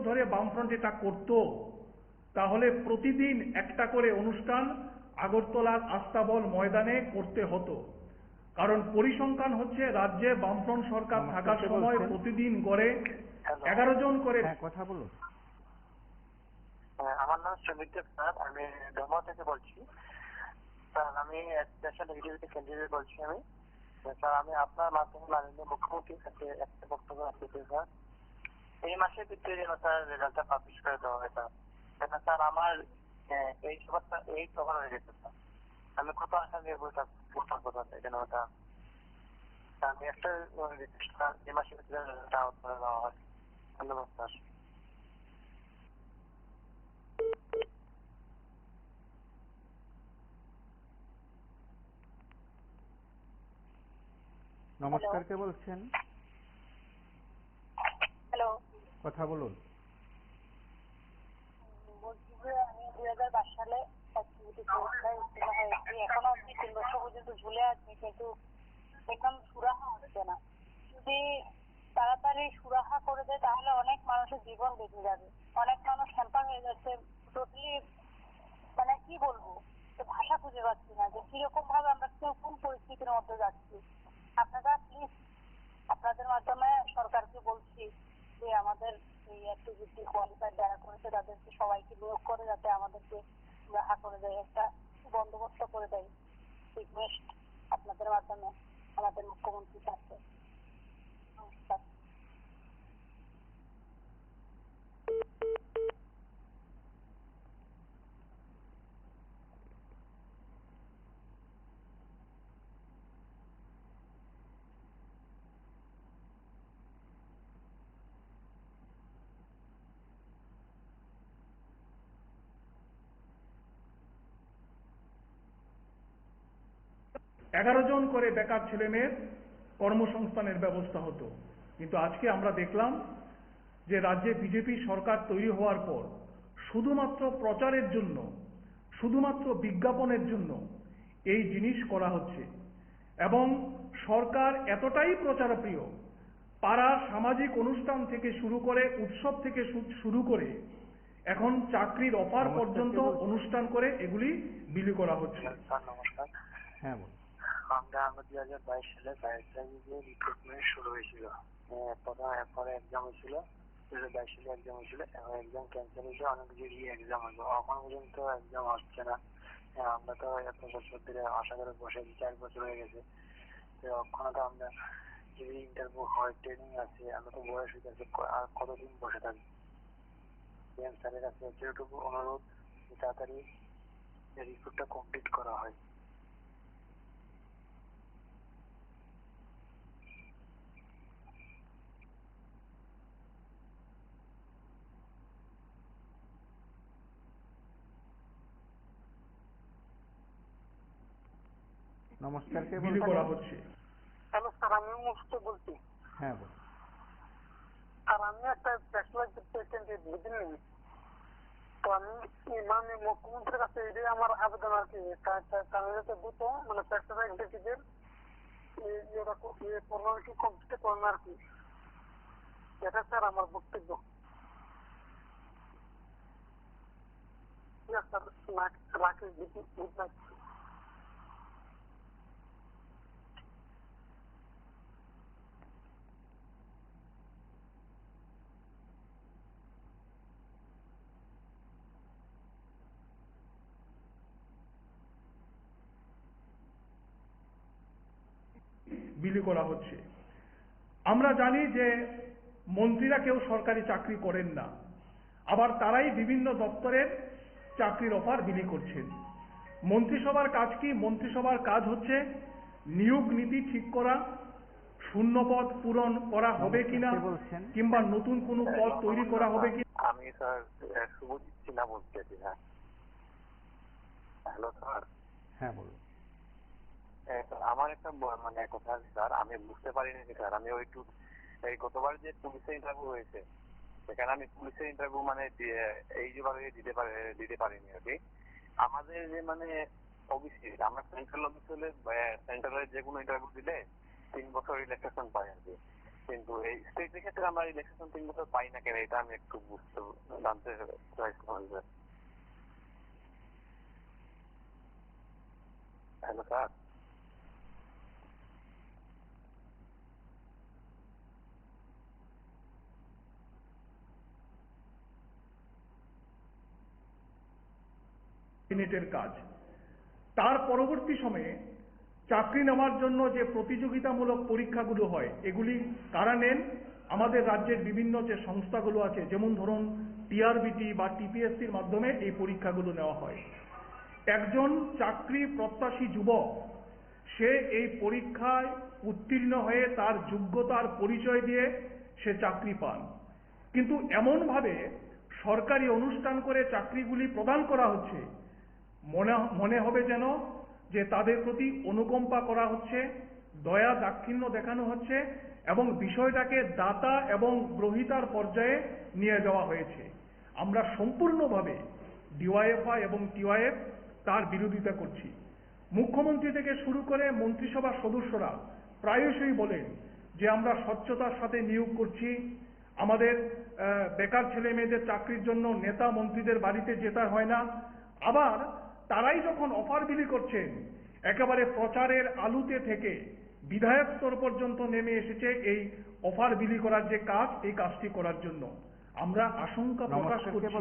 Speaker 3: ধরে বামফ্রন্ট এটা করত, তাহলে প্রতিদিন একটা করে অনুষ্ঠান আগরতলার আস্তাবল ময়দানে করতে হতো। কারণ পরিসংখ্যান হচ্ছে রাজ্যে বামফ্রন্ট সরকার থাকার সময় প্রতিদিন গড়ে 11 জন করে।
Speaker 1: কথা বলুন।
Speaker 2: আমার নাম সুমিত স্যার, আমি দমা থেকে বলছি। স্যার, আমি স্পেশাল এক্সিকিউটিভ ক্যান্ডিডেট বলছি আমি। স্যার, আমি আপনার মাধ্যমে মাননীয় মুখ্যমন্ত্রীর কাছে একটা বক্তব্য রাখতে স্যার। এই মাসের ভিতরে যেন স্যার রেজাল্টটা পাবলিশ করে দেওয়া হয় স্যার। কেন স্যার আমার এই সভাটা এই কভার হয়ে গেছে স্যার। আমি কত আশা নিয়ে বলতাম স্যার যেন ওটা আমি একটা এই মাসের ভিতরে রেজাল্টটা আউট করে দেওয়া হয়। ধন্যবাদ স্যার।
Speaker 1: নমস্কার, কে বলছেন?
Speaker 4: হ্যালো।
Speaker 1: কথা বলুন।
Speaker 4: বলছি যে আমি 2022 সালে অ্যাক্টিভিটি পরীক্ষায় উত্তীর্ণ হয়েছি। এখনো অব্দি 3 বছর পর্যন্ত ঝুলে আছি, কিন্তু দেখলাম সুরাহা হচ্ছে না। যদি তাড়াতাড়ি সুরাহা করে দেয় তাহলে অনেক মানুষের জীবন বেঁচে যাবে। অনেক মানুষ হ্যাম্পার হয়ে যাচ্ছে টোটালি, মানে কি বলবো, তো ভাষা খুঁজে পাচ্ছি না যে কিরকম ভাবে আমরা কোন পরিস্থিতির মধ্যে যাচ্ছি। আপনারা প্লিজ আপনাদের মাধ্যমে সরকারকে বলছি যে আমাদের এই অ্যাক্টিভিটি কোয়ালিফাইড যারা করেছে তাদেরকে সবাইকে নিয়োগ করে যাতে আমাদেরকে রাহা করে দেয়, একটা বন্দোবস্ত করে দেয়। রিকোয়েস্ট আপনাদের মাধ্যমে আমাদের মুখ্যমন্ত্রীর কাছে। নমস্কার।
Speaker 3: এগারো জন করে বেকার ছেলে মেয়ের কর্মসংস্থানের ব্যবস্থা হতো। কিন্তু আজকে আমরা দেখলাম যে রাজ্যে বিজেপি সরকার তৈরি হওয়ার পর শুধুমাত্র প্রচারের জন্য, শুধুমাত্র বিজ্ঞাপনের জন্য এই জিনিস করা হচ্ছে। এবং সরকার এতটাই প্রচারপ্রিয়, পাড়ার সামাজিক অনুষ্ঠান থেকে শুরু করে, উৎসব থেকে শুরু করে এখন চাকরির অফার পর্যন্ত অনুষ্ঠান করে এগুলি বিলি করা হচ্ছে।
Speaker 2: স্যার নমস্কার।
Speaker 1: হ্যাঁ বলুন।
Speaker 2: আমরা 2022 সালে 22 তারিখে রিক্রুটমেন্ট শুরু হয়েছিল। পরে এক্সাম হয়েছিল, 2022 সালে এক্সাম হয়েছিল, এখন এক্সাম ক্যান্সেল হয়েছে, অনেক কিছু এক্সাম হয়েছে, এখন পর্যন্ত এক্সাম হচ্ছে না। আমরা তো এত বছর ধরে আশা করে বসে আছি, 4 বছর হয়ে গেছে। ওখানে তো আমরা যদি ইন্টারভিউ হয়, ট্রেনিং আছে, আমরা তো বয়স হয়ে যাচ্ছে, আর কতদিন বসে থাকি? স্যারের কাছে এতটুকু অনুরোধ তাড়াতাড়ি রিক্রুটটা কমপ্লিট করা হয়।
Speaker 1: নমস্কার, কে
Speaker 3: বিলি
Speaker 1: বলছেন?
Speaker 3: করা হচ্ছে।
Speaker 2: হ্যালো স্যার, আমি মুফতি বলছি।
Speaker 1: হ্যাঁ বলুন।
Speaker 5: আর আমি একটা স্পেশালাইজড ক্যান্ডিডেট বুঝলেন। তো আমি মানে মুখ্যমন্ত্রীর কাছে এটাই আমার আবেদন আর কি, কানাডাতে দুটো মানে স্পেশালাইজড পড়াশোনা কমপ্লিট করেন আর কি। এটা স্যার আমার বক্তব্য। স্যার রাখি, গুড নাইট।
Speaker 3: বিলি করা হচ্ছে। আমরা জানি যে মন্ত্রীরা কেউ সরকারি চাকরি করেন না, আবার তারাই বিভিন্ন দপ্তরের চাকরির অফার বিলি করছেন। মন্ত্রিসভার কাজ কি? মন্ত্রিসভার কাজ হচ্ছে নিয়োগ নীতি ঠিক করা, শূন্য পদ পূরণ করা হবে কিনা, কিংবা নতুন কোনো পদ তৈরি করা হবে কি।
Speaker 2: আমি স্যার শুভজিৎ সিনহা বলতেছি। হ্যাঁ, হ্যালো স্যার।
Speaker 1: হ্যাঁ বলুন।
Speaker 2: আমার একটা মানে কথা আছে স্যার, আমি বুঝতে পারিনি স্যার। আমি এই গতবার যে পুলিশের ইন্টারভিউ হয়েছে, সেখানে আমি পুলিশের ইন্টারভিউ মানে এই যেভাবে দিতে পারিনি আর কি। আমাদের যে মানে ওবিসি, আমরা সেন্ট্রাল অফিস হলে সেন্ট্রালের যে কোনো ইন্টারভিউ দিলে 3 বছর রিল্যাক্সেশন পাই আর কি। কিন্তু এই স্টেটের ক্ষেত্রে আমরা রিল্যাক্সেশন 3 বছর পাই না কেন, এটা আমি একটু জানতে চাইছিলাম। Hello sir.
Speaker 3: মিনিটের কাজ। তার পরবর্তী সময়ে চাকরি নেওয়ার জন্য যে প্রতিযোগিতামূলক পরীক্ষাগুলো হয়, এগুলি কারা নেন? আমাদের রাজ্যের বিভিন্ন যে সংস্থাগুলো আছে, যেমন ধরুন টিআরবিটি বা টিপিএসসির মাধ্যমে এই পরীক্ষাগুলো নেওয়া হয়। একজন চাকরি প্রত্যাশী যুবক সে এই পরীক্ষায় উত্তীর্ণ হয়ে তার যোগ্যতার পরিচয় দিয়ে সে চাকরি পান। কিন্তু এমনভাবে সরকারি অনুষ্ঠান করে চাকরিগুলি প্রদান করা হচ্ছে, মনে হবে যেন যে তাদের প্রতি অনুকম্পা করা হচ্ছে, দয়া দাক্ষিণ্য দেখানো হচ্ছে এবং বিষয়টাকে দাতা এবং গ্রহীতার পর্যায়ে নিয়ে যাওয়া হয়েছে। আমরা সম্পূর্ণভাবে ডিওয়াইএফআই এবং টিওয়াইএফ তার বিরোধিতা করছি। মুখ্যমন্ত্রী থেকে শুরু করে মন্ত্রিসভার সদস্যরা প্রায়শই বলেন যে আমরা স্বচ্ছতার সাথে নিয়োগ করছি, আমাদের বেকার ছেলে মেয়েদের চাকরির জন্য নেতা মন্ত্রীদের বাড়িতে যেতে হয় না। আবার তারাই যখন অফার বিলি করছেন, একেবারে প্রচারের আলুতে থেকে বিধায়ক স্তর পর্যন্ত নেমে এসেছে এই অফার বিলি করার যে কাজ, এই কাজটি করার জন্য। আমরা আশঙ্কা প্রকাশ করছি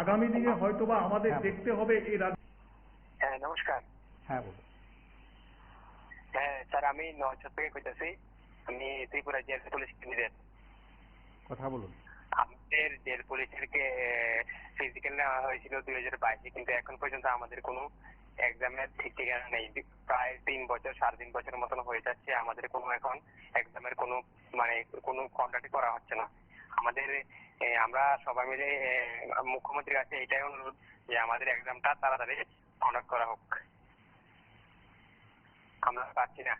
Speaker 3: আগামী দিনে হয়তোবা আমাদের দেখতে হবে এই রাজ্য।
Speaker 2: হ্যাঁ নমস্কার।
Speaker 1: হ্যাঁ বলুন।
Speaker 2: হ্যাঁ স্যার, আমি নয়চর থেকে কইতেছি। আমি ত্রিপুরা জেল পুলিশ ক্যান্ডিডেট।
Speaker 1: কথা বলুন।
Speaker 2: আমাদের জেল পুলিশের ফিজিক্যাল নেওয়া হয়েছিল 2022-এ, কিন্তু এখন পর্যন্ত আমাদের কোনো এক্সামের ঠিক ঠিকানা নেই। প্রায় 3 বছর 3.5 বছরের মতন হয়ে যাচ্ছে, আমাদের কোনো এখন এক্সামের কোনো মানে কোনো কন্ডাক্ট করা হচ্ছে না। আমাদের আমরা সবাই মিলে মুখ্যমন্ত্রীর কাছে এটাই অনুরোধ যে আমাদের এক্সামটা তাড়াতাড়ি কন্ডাক্ট করা হোক। আমরা পাচ্ছি না,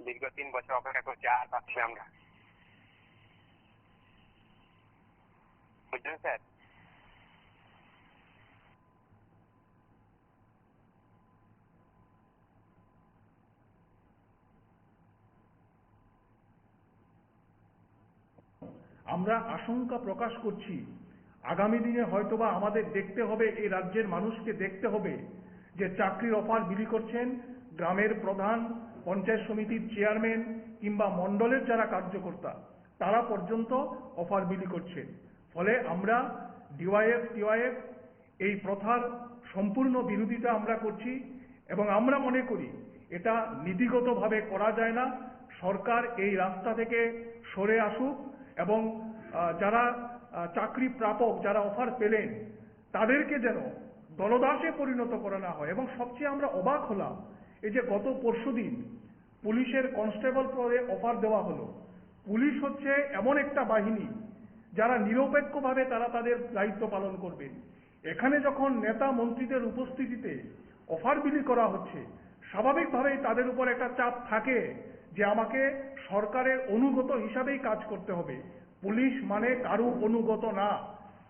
Speaker 2: দীর্ঘ 3 বছর অপেক্ষা করছি, আর পাচ্ছি না আমরা। বুঝলেন স্যার?
Speaker 3: আমরা আশঙ্কা প্রকাশ করছি আগামী দিনে হয়তোবা আমাদের দেখতে হবে, এই রাজ্যের মানুষকে দেখতে হবে যে চাকরির অফার বিলি করছেন গ্রামের প্রধান, পঞ্চায়েত সমিতির চেয়ারম্যান কিংবা মণ্ডলের যারা কার্যকর্তা, তারা পর্যন্ত অফার বিলি করছেন। ফলে আমরা ডিওয়াইএফ টিওয়াইএফ এই প্রথার সম্পূর্ণ বিরোধিতা আমরা করছি এবং আমরা মনে করি এটা নীতিগতভাবে করা যায় না। সরকার এই রাস্তা থেকে সরে আসুক এবং যারা চাকরি প্রাপক, যারা অফার পেলেন, তাদেরকে যেন দলদাসে পরিণত করা না হয়। এবং সবচেয়ে আমরা অবাক হলাম, এই যে গত পরশুদিন পুলিশের কনস্টেবল পদে অফার দেওয়া হলো। পুলিশ হচ্ছে এমন একটা বাহিনী যারা নিরপেক্ষভাবে তারা তাদের দায়িত্ব পালন করবেন। এখানে যখন নেতা মন্ত্রীদের উপস্থিতিতে অফার বিলি করা হচ্ছে, স্বাভাবিকভাবেই তাদের উপর একটা চাপ থাকে যে আমাকে সরকারের অনুগত হিসাবেই কাজ করতে হবে। পুলিশ মানে কারু অনুগত না,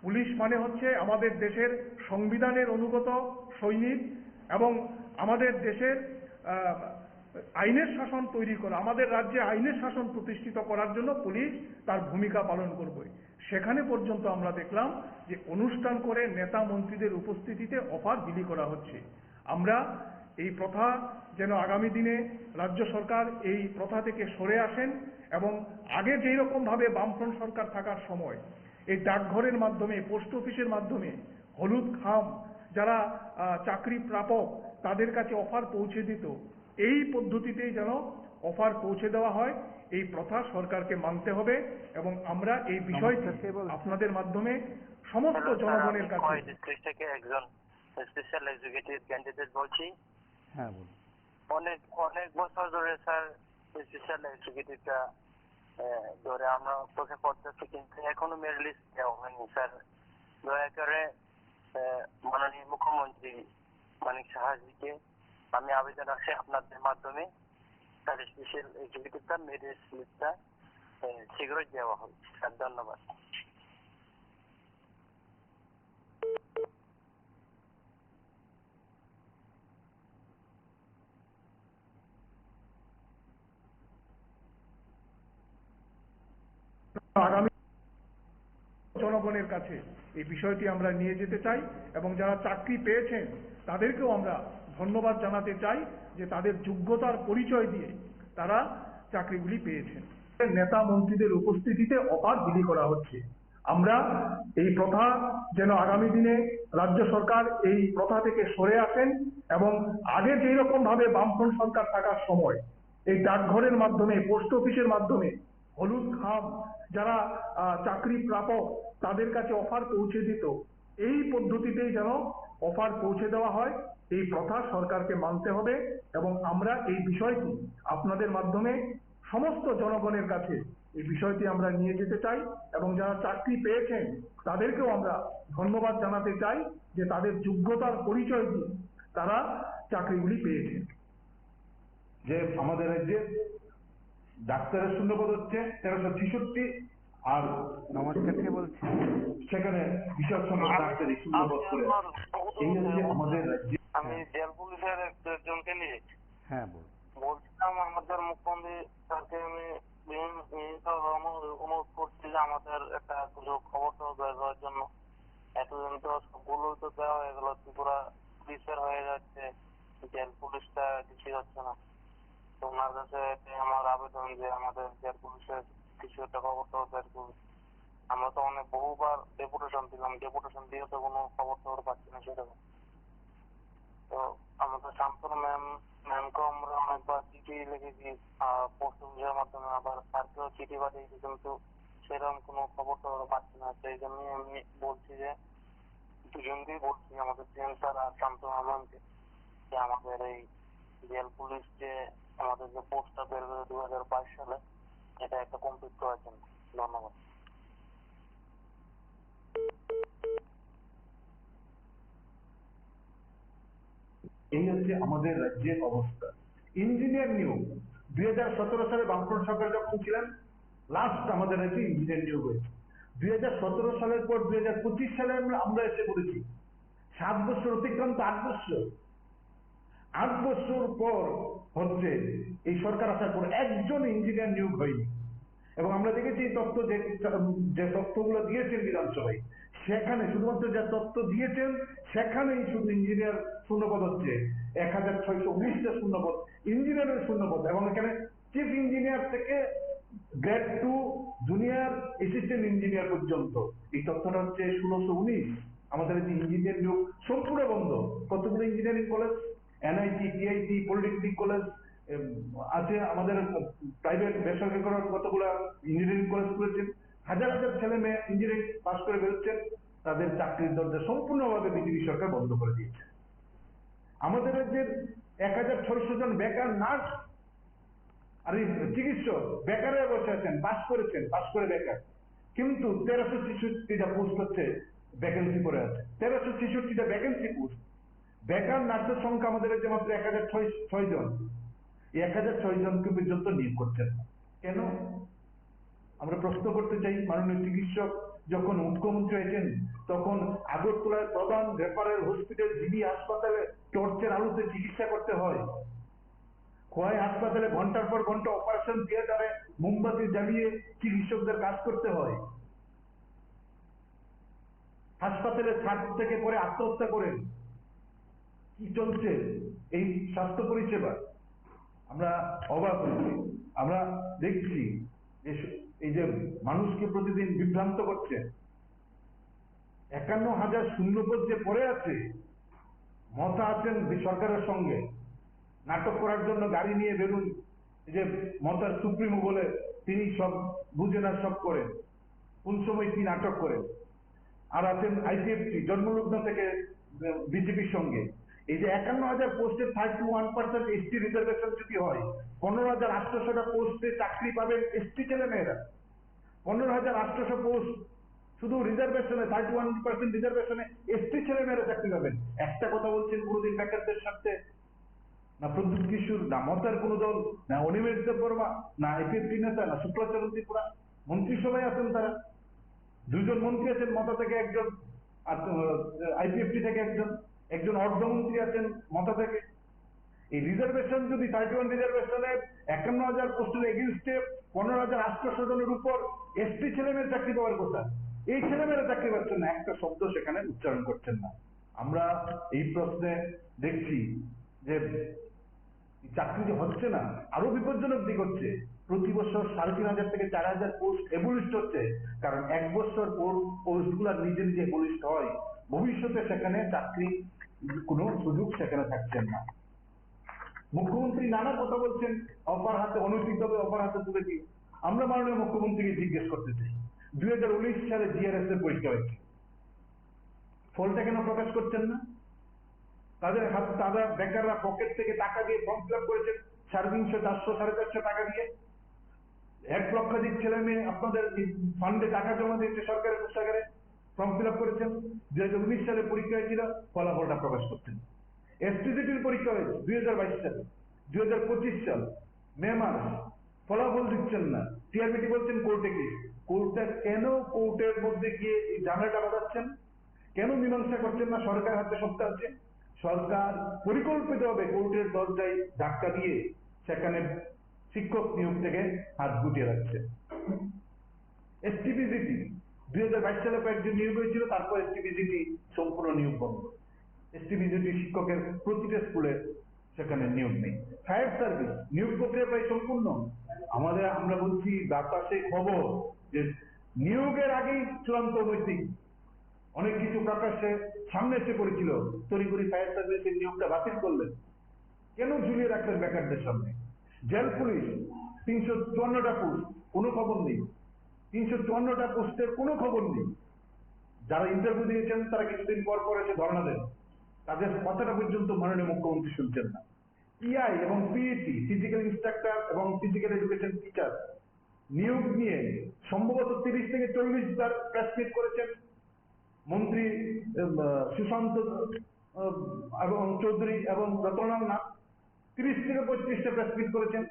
Speaker 3: পুলিশ মানে হচ্ছে আমাদের দেশের সংবিধানের অনুগত সৈনিক এবং আমাদের দেশের আইনের শাসন তৈরি করা, আমাদের রাজ্যে আইনের শাসন প্রতিষ্ঠিত করার জন্য পুলিশ তার ভূমিকা পালন করবে। সেখানে পর্যন্ত আমরা দেখলাম যে অনুষ্ঠান করে নেতা মন্ত্রীদের উপস্থিতিতে অফার বিলি করা হচ্ছে। আমরা এই প্রথা যেন আগামী দিনে রাজ্য সরকার এই প্রথা থেকে সরে আসেন এবং আগে যেই রকমভাবে বামফ্রন্ট সরকার থাকার সময় এই ডাকঘরের মাধ্যমে, পোস্ট অফিসের মাধ্যমে হলুদ খাম যারা চাকরি প্রাপক তাদের কাছে অফার পৌঁছে দিত, এই পদ্ধতিতেই যেন অফার পৌঁছে দেওয়া হয়। এই প্রথা সরকারকে মানতে হবে এবং আমরা এই বিষয়টি আপনাদের মাধ্যমে সমস্ত জনগণের কাছে।
Speaker 2: ডিস্ট্রিক্ট থেকে একজন স্পেশাল এক্সিকিউটিভ ক্যান্ডিডেট বলছি।
Speaker 1: হ্যাঁ বলুন।
Speaker 2: অনেক বছর ধরে স্যার স্পেশাল এক্সিকিউটিভটা ধরে আমরা অপেক্ষা করতেছি, কিন্তু এখনো মেরিট লিস্ট দেওয়া হয়নি। স্যার দয়া করে মাননীয় মুখ্যমন্ত্রী মানিক সাহাজিকে আমি আবেদন আছে আপনাদের মাধ্যমে তার স্পেশাল এক্সিকিউটিভটা মেরিট লিস্টটা শীঘ্রই দেওয়া হবে। স্যার ধন্যবাদ।
Speaker 3: আগামী জনগণের কাছে এই বিষয়টি আমরা নিয়ে যেতে চাই এবং যারা চাকরি পেয়েছেন তাদেরকেও আমরা ধন্যবাদ জানাতে চাই যে তাদের যোগ্যতার পরিচয় দিয়ে তারা চাকরিগুলি পেয়েছেন। নেতা মন্ত্রীদের উপস্থিতিতে অফার বিলি করা হচ্ছে। আমরা এই প্রথা যেন আগামী দিনে রাজ্য সরকার এই প্রথা থেকে সরে আসেন এবং আগে যেই রকম ভাবে বামফ্রন্ট সরকার থাকার সময় এই ডাকঘরের মাধ্যমে, পোস্ট অফিসের মাধ্যমে হলুদ খাম যারা চাকরি প্রাপক তাদের কাছে অফার পৌঁছে দিত, এই পদ্ধতিতেই যেন অফার পৌঁছে দেওয়া হয়। এই প্রথা সরকারকে মানতে হবে এবং আমরা এই বিষয়টি আপনাদের মাধ্যমে সমস্ত জনগণের কাছে এই বিষয়টি আমরা নিয়ে যেতে চাই এবং যারা চাকরি পেয়েছেন তাদেরকেও আমরা ধন্যবাদ জানাতে চাই যে তাদের যোগ্যতার পরিচয় দিয়ে তারা চাকরিগুলি পেয়েছেন।
Speaker 6: যে আমাদের রাজ্যে ডাক্তারের শূন্যপদ হচ্ছে 1366 আর
Speaker 1: নমস্কার, কে বলছেন?
Speaker 6: সেখানে বিশাল সংখ্যক ডাক্তারই শূন্যপদ করে। এই হচ্ছে আমাদের রাজ্যে।
Speaker 2: আমি জেল পুলিশের একজনকে নিয়ে
Speaker 1: হ্যাঁ
Speaker 2: বলছিলাম আমাদের মুখ্যমন্ত্রী স্যারকে আমি অনুরোধ করছি যে আমাদের একটা খবর তো দেওয়ার জন্য। এতদিন তো সবগুলো তো দেওয়া হয়ে গেল, ত্রিপুরা পুলিশের হয়ে যাচ্ছে, জেল পুলিশটা কিছুই হচ্ছে না। তো ওনার কাছে আমার আবেদন যে আমাদের জেল পুলিশের কিছু একটা খবর তো বের করুন। আমরা তো অনেক বহুবার ডেপুটেশন দিলাম, ডেপুটেশন দিয়ে তো কোনো খবর টবর পাচ্ছি না সেরকম। তো আমাদের শান্তনু ম্যামকেও আমরা অনেকবার চিঠি লিখেছি পোস্ট অফিসের মাধ্যমে, আবার স্যারকেও চিঠি পাঠিয়েছি, কিন্তু সেরকম কোনো খবর টবর পাচ্ছি না। সেই জন্যই আমি বলছি যে দুজনকেই বলছি, আমাদের ডিএম স্যার আর শান্তনু ম্যামকে, যে আমাদের এই জেল পুলিশ যে আমাদের যে পোস্টটা বের করে 2022 সালে এটা একটা কমপ্লিট করার জন্য। ধন্যবাদ।
Speaker 6: এই হচ্ছে আমাদের রাজ্যের অবস্থা। ইঞ্জিনিয়ার নিয়োগ 2017 সালে বামফ্রন্ট সরকার যখন ছিলেন লাস্ট আমাদের রাজ্যে ইঞ্জিনিয়ার নিয়োগ হয়েছে। 2017 সালের পর 2025 সালে আমরা এসে পড়েছি। 7 বছর অতিক্রান্ত, 8 বছর পর হচ্ছে এই সরকার আসার পর একজন ইঞ্জিনিয়ার নিয়োগ হয়নি। এবং আমরা দেখেছি এই তথ্য যে তথ্যগুলো দিয়েছেন বিধানসভায়, সেখানে শুধুমাত্র যে তথ্য দিয়েছেন সেখানেই শুধু ইঞ্জিনিয়ার শূন্যপদ হচ্ছে 1619টা শূন্যপদ ইঞ্জিনিয়ারের শূন্যপদ। এবং এখানে চিফ ইঞ্জিনিয়ার থেকে গ্রেড 2 জুনিয়র অ্যাসিস্ট্যান্ট ইঞ্জিনিয়ার পর্যন্ত। এই তথ্যটা হচ্ছে 1619। আমাদের যে ইঞ্জিনিয়ার নিয়োগ সম্পূর্ণ বন্ধ। কতগুলো engineering college, NIT, TIT, polytechnic college আছে, আমাদের প্রাইভেট বেসরকারি কতগুলো ইঞ্জিনিয়ারিং কলেজ খুলেছেন, হাজার হাজার ছেলে মেয়ে ইঞ্জিনিয়ারিং পাস করে বেরোচ্ছেন, তাদের চাকরির দরজা সম্পূর্ণভাবে বিজেপি সরকার বন্ধ করে দিয়েছে। আমাদের রাজ্যের 1600 জন বেকার নার্স আর চিকিৎসক বেকারে বসে আছেন, পাস করে বেকার, কিন্তু 1366টা পোস্ট হচ্ছে ভ্যাকেন্সি পড়ে আছে। 1366টা ভ্যাকেন্সি পোস্ট। বেকার নার্সের সংখ্যা আমাদের রাজ্যে মাত্র 1006 জন। এই 1006 জনকে পর্যন্ত নিয়োগ করছেন। কেন? আমরা প্রশ্ন করতে চাই, মাননীয় চিকিৎসক যখন মুখ্যমন্ত্রী হয়েছেন তখন আগরতলার প্রধান রেফারেল হসপিটাল জিবি হাসপাতালে টর্চের আলোতে চিকিৎসা করতে হয়। খোয়াই হাসপাতালে ঘন্টার পর ঘন্টা অপারেশন থিয়েটারে মোমবাতি জ্বালিয়ে চিকিৎসকদের কাজ করতে হয়। হাসপাতালে ছাদ থেকে পরে আত্মহত্যা করেন। কি চলছে এই স্বাস্থ্য পরিষেবা? আমরা অবাক হচ্ছি। আমরা দেখছি এই যে মানুষকে প্রতিদিন বিভ্রান্ত করছে। 51,000 শূন্যপদ যে পড়ে আছে, মমতা আছেন সরকারের সঙ্গে, নাটক করার জন্য গাড়ি নিয়ে বেরুন, এই যে মমতার সুপ্রিমো বলে তিনি সব বুঝেন আর সব করেন, কোন সময় কি নাটক করেন। আর আছেন আইপিএফটি জন্মলগ্ন থেকে বিজেপির সঙ্গে। এই যে 51,000 পোস্টে 31% এসটি রিজার্ভেশন যদি হয়, 15,800টা পোস্টে চাকরি পাবেন এসটি ছেলে মেয়েরা। 15,800 পোস্ট শুধু রিজার্ভেশনে, 31% রিজার্ভেশনে এসটি ছেলে মেয়েরা চাকরি পাবেন। একটা কথা বলছেন কোনোদিন বেকারদের সাথে? না প্রদ্যুৎ কিশোর, না মমতার কোনো দল, না অনিমেষ দেববর্মা, না আইপিএফটি নেতা, না শুক্লাচরণ ত্রিপুরা। মন্ত্রিসভায় আছেন তারা, 2 জন মন্ত্রী আছেন, মমতা থেকে একজন, আইপিএফটি থেকে একজন অর্ধমন্ত্রী আছেন মমতা থেকে। এই রিজার্ভেশন যদি 31 রিজার্ভেশনে 51,000 পোস্টের এগেইনস্টে 15,800 জনের উপর এসটি ছেলেমেয়ের চাকরি পাওয়ার কথা, এই ছেলেমেয়েরা চাকরি পাচ্ছেন না, একটা শব্দ সেখানে উচ্চারণ করছেন না। আমরা এই প্রশ্নে দেখছি যে চাকরি যে হচ্ছে না, আরো বিপজ্জনক দিক হচ্ছে। প্রতি বছর 3,500 থেকে 4,000 পোস্ট এবলিস্ট হচ্ছে, কারণ 1 বছর পর পোস্ট গুলা নিজে নিজে এবলিস্ট হয়, ভবিষ্যতে সেখানে চাকরি কোনো সুযোগ সেখানে থাকছেন না। মুখ্যমন্ত্রী নানা কথা বলছেন, অপার হাতে অনৈতিকভাবে অপার হাতে তুলে দিয়ে। আমরা মাননীয় মুখ্যমন্ত্রীকে জিজ্ঞেস করতে চাই, 2019 সালে জিআরএস এর পরীক্ষা হয়েছে, ফলটা কেন প্রকাশ করছেন না? তারা বেকাররা পকেট থেকে টাকা দিয়ে ফর্ম ফিল আপ করেছেন 350, 400, 450 টাকা দিয়ে। 1 লক্ষাধিক ছেলে মেয়ে আপনাদের ফান্ডে টাকা জমা দিয়েছে, সরকারের কোষাগারে ফর্ম ফিল আপ করেছেন। 2019 সালে পরীক্ষা হয়েছিল, ফলাফলটা প্রকাশ করছেন। এসটিজিটির পরীক্ষা হয়েছে 2022 সালে, 2025 সাল মে মাস, ফলাফল দিচ্ছেন না। টিআরবিটি বলছেন কোর্টে কেস। কোর্টটা কেন কোর্টের মধ্যে গিয়ে এই ঝামেলাটা বাঁধাচ্ছেন? কেন মীমাংসা করছেন না? সরকার হাতে সবটা আছে। সরকার পরিকল্পিতভাবে কোর্টের দরজায় ধাক্কা দিয়ে সেখানে শিক্ষক নিয়োগ থেকে হাত গুটিয়ে রাখছে। এসটিপিজিটি 2022 সালে কয়েকজন নিয়োগ হয়েছিল, তারপর এসটিপিজিটি সম্পূর্ণ নিয়োগ বন্ধ। এসটিপিজিটি শিক্ষকের প্রতিটা স্কুলে সেখানে নিয়োগ নেই। ফায়ার সার্ভিস নিয়োগ প্রক্রিয়া প্রায় সম্পূর্ণ। আমরা বলছি বাতাসে খবর যে নিয়োগের আগেই চূড়ান্ত নৈতিক অনেক কিছু প্রকাশ্যে সামনে এসে পড়েছিল, তড়িঘড়ি ফায়ার সার্ভিসের নিয়োগটা বাতিল করলেন। কেন ঝুলিয়ে রাখলেন বেকারদের সামনে? জেল পুলিশ 354টা পোস্ট, কোনো খবর নেই। 354টা পোস্টের কোনো খবর নেই। যারা ইন্টারভিউ দিয়েছেন তারা কিছুদিন পর পর এসে ধর্ণা দেন, তাদের কথাটা পর্যন্ত মাননীয় মুখ্যমন্ত্রী শুনছেন না। পিআই এবং পিইটি ফিজিক্যাল ইনস্ট্রাক্টর এবং ফিজিক্যাল এডুকেশন টিচার নিয়োগ নিয়ে সম্ভবত 30 থেকে 40 বার প্রেস মিট করেছেন মন্ত্রী সুশান্ত এবং চৌধুরী এবং রতনলাল নাথ। 30 থেকে 35টা প্রেস মিট করেছেন।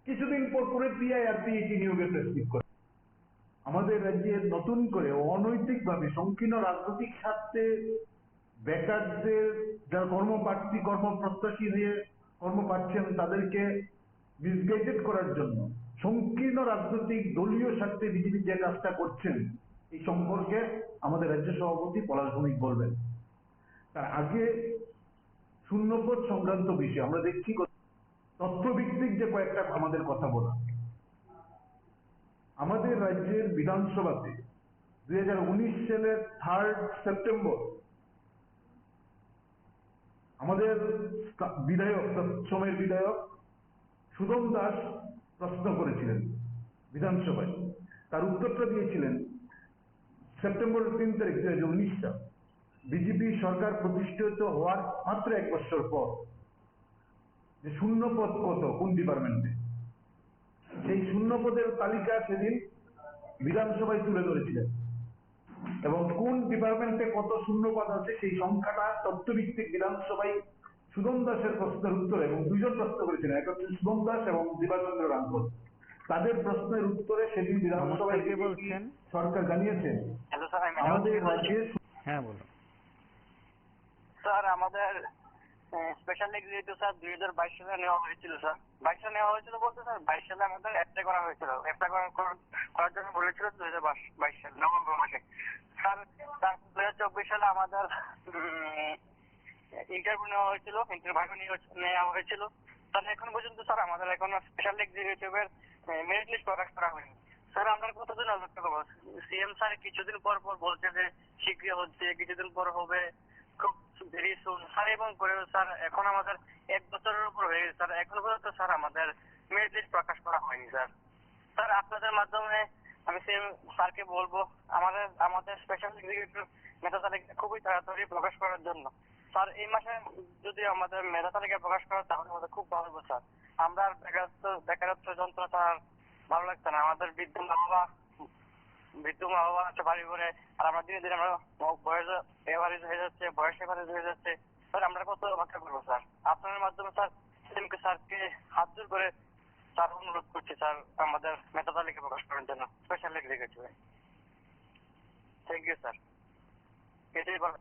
Speaker 6: কিছুদিন পর পরে পিআই আর পিইটি নিয়োগের প্রেস মিট করে। আমাদের রাজ্যে নতুন করে অনৈতিকভাবে সংকীর্ণ রাজনৈতিক স্বার্থে বেকারদের যারা কর্মপ্রার্থী কর্মপ্রত্যাশী হয়ে কর্ম পাচ্ছেন তাদেরকে মিসগাইডেড করার জন্য সংকীর্ণ রাজনৈতিক দলীয় স্বার্থে বিজেপি যে কাজটা করছেন, এই সম্পর্কে আমাদের রাজ্য সভাপতি পলাশ ভৌমিক বলবেন। তার আগে শূন্যপদ সংক্রান্ত বিষয় আমরা দেখছি তথ্যভিত্তিক যে কয়েকটা আমাদের কথা বলা। আমাদের রাজ্যের বিধানসভাতে 2019 সালের 3 সেপ্টেম্বর আমাদের বিধায়ক, তৎসময়ের বিধায়ক সুদম দাস প্রশ্ন করেছিলেন বিধানসভায়। তার উত্তরটা দিয়েছিলেন সেপ্টেম্বর 3 তারিখ 2019 সাল, বিজেপি সরকার প্রতিষ্ঠিত হওয়ার মাত্র 1 বছর পর, যে শূন্যপদ কত কোন ডিপার্টমেন্টে, সেই শূন্যপদের তালিকা সেদিন বিধানসভায় তুলে ধরেছিলেন এবং কোন ডিপার্টমেন্টে কত শূন্যপদ আছে সেই সংখ্যাটা তথ্যভিত্তিক বিধানসভায় সুদম দাসের প্রশ্নের উত্তরে, এবং 2 জন প্রশ্ন করেছিলেন, এক হচ্ছে সুদম দাস এবং দিবাচন্দ্র রাঙ্গল, তাদের প্রশ্নের উত্তরে সেদিন বিধানসভায়
Speaker 1: নমস্কার, কে বলছেন?
Speaker 6: সরকার জানিয়েছেন
Speaker 2: হ্যালো স্যার, আমি
Speaker 6: আমাদের রাজ্যে
Speaker 1: হ্যাঁ, বলুন।
Speaker 2: স্যার আমাদের স্পেশাল এক্সিকিউটিভ স্যার 2022 সালে নেওয়া হয়েছিল স্যার। 22 সালে নেওয়া হয়েছিল বলতে স্যার 22 সালে আমাদের অ্যাপ্লাই করা হয়েছিল। অ্যাপ্লাই করার জন্য বলেছিল 2022 সালে নভেম্বর মাসে। স্যার তার 2024 সালে আমাদের ইন্টারভিউ নেওয়া হয়েছিল, ইন্টারভিউ নেওয়া হয়েছিল। স্যার এখন পর্যন্ত স্যার আমাদের এখনো স্পেশাল এক্সিকিউটিভের মেরিট লিস্ট প্রকাশ করা হয়নি। স্যার আমরা কতদিন অপেক্ষা করবো? সিএম স্যার কিছুদিন পর পর বলছে যে শীঘ্রই হচ্ছে, কিছুদিন পর হবে, খুব ভেরি সুন স্যার, এবং করে স্যার এখন আমাদের 1 বছরের উপর হয়ে গেছে স্যার, এখনো পর্যন্ত স্যার আমাদের মেরিট লিস্ট প্রকাশ করা হয়নি স্যার। স্যার আপনাদের মাধ্যমে আমি সিএম স্যারকে বলবো আমাদের স্পেশাল এক্সিকিউটিভ মেধা তালিকা খুবই তাড়াতাড়ি প্রকাশ করার জন্য। স্যার এই মাসে যদি আমাদের মেধা তালিকা প্রকাশ করে তাহলে আমাদের খুব ভালো হবে স্যার। আমরা আর বেকারত্ব যন্ত্রণা স্যার ভালো লাগছে না। আমাদের বৃদ্ধ মা বাবা আছে বাড়ি ঘরে, আর আমরা দিনে দিনে আমরা বয়স এভারেজ হয়ে যাচ্ছে, বয়স এভারেজ হয়ে যাচ্ছে স্যার। আমরা কত অপেক্ষা করবো স্যার? আপনার মাধ্যমে স্যার সিএমকে স্যারকে হাত জোর করে স্যার অনুরোধ করছি স্যার আমাদের মেধা তালিকা প্রকাশ করার জন্য special executive. Thank you sir. এটাই বলা।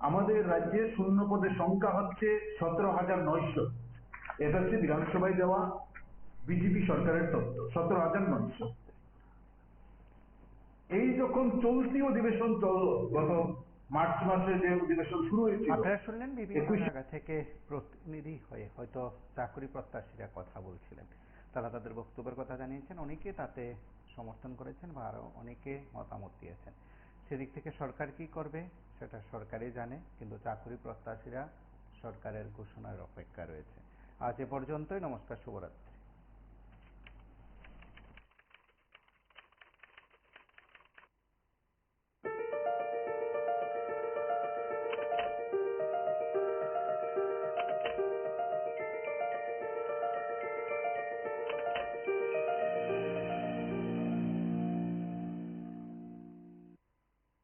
Speaker 6: আমাদের রাজ্যে শূন্য পদের সংখ্যা হচ্ছে 17,900। এটা হচ্ছে বিধানসভায় দেওয়া বিজেপি সরকারের তথ্য, 17,900। এই যখন চলতি অধিবেশন চললো, গত মার্চ মাসে যে অধিবেশন শুরু হয়েছিল,
Speaker 1: আপনারা শুনলেন বিভিন্ন
Speaker 6: 21
Speaker 1: জায়গা থেকে প্রতিনিধি হয়ে হয়তো চাকরি প্রত্যাশীরা কথা বলছিলেন। তারা তাদের বক্তব্যের কথা জানিয়েছেন, অনেকে তাতে সমর্থন করেছেন বা আরো অনেকে মতামত দিয়েছেন। সেদিক থেকে সরকার কি করবে সেটা সরকারই জানে, কিন্তু চাকরি প্রত্যাশীরা সরকারের ঘোষণার অপেক্ষা রয়েছে। আজ এ পর্যন্তই। নমস্কার, শুভরাত্রি।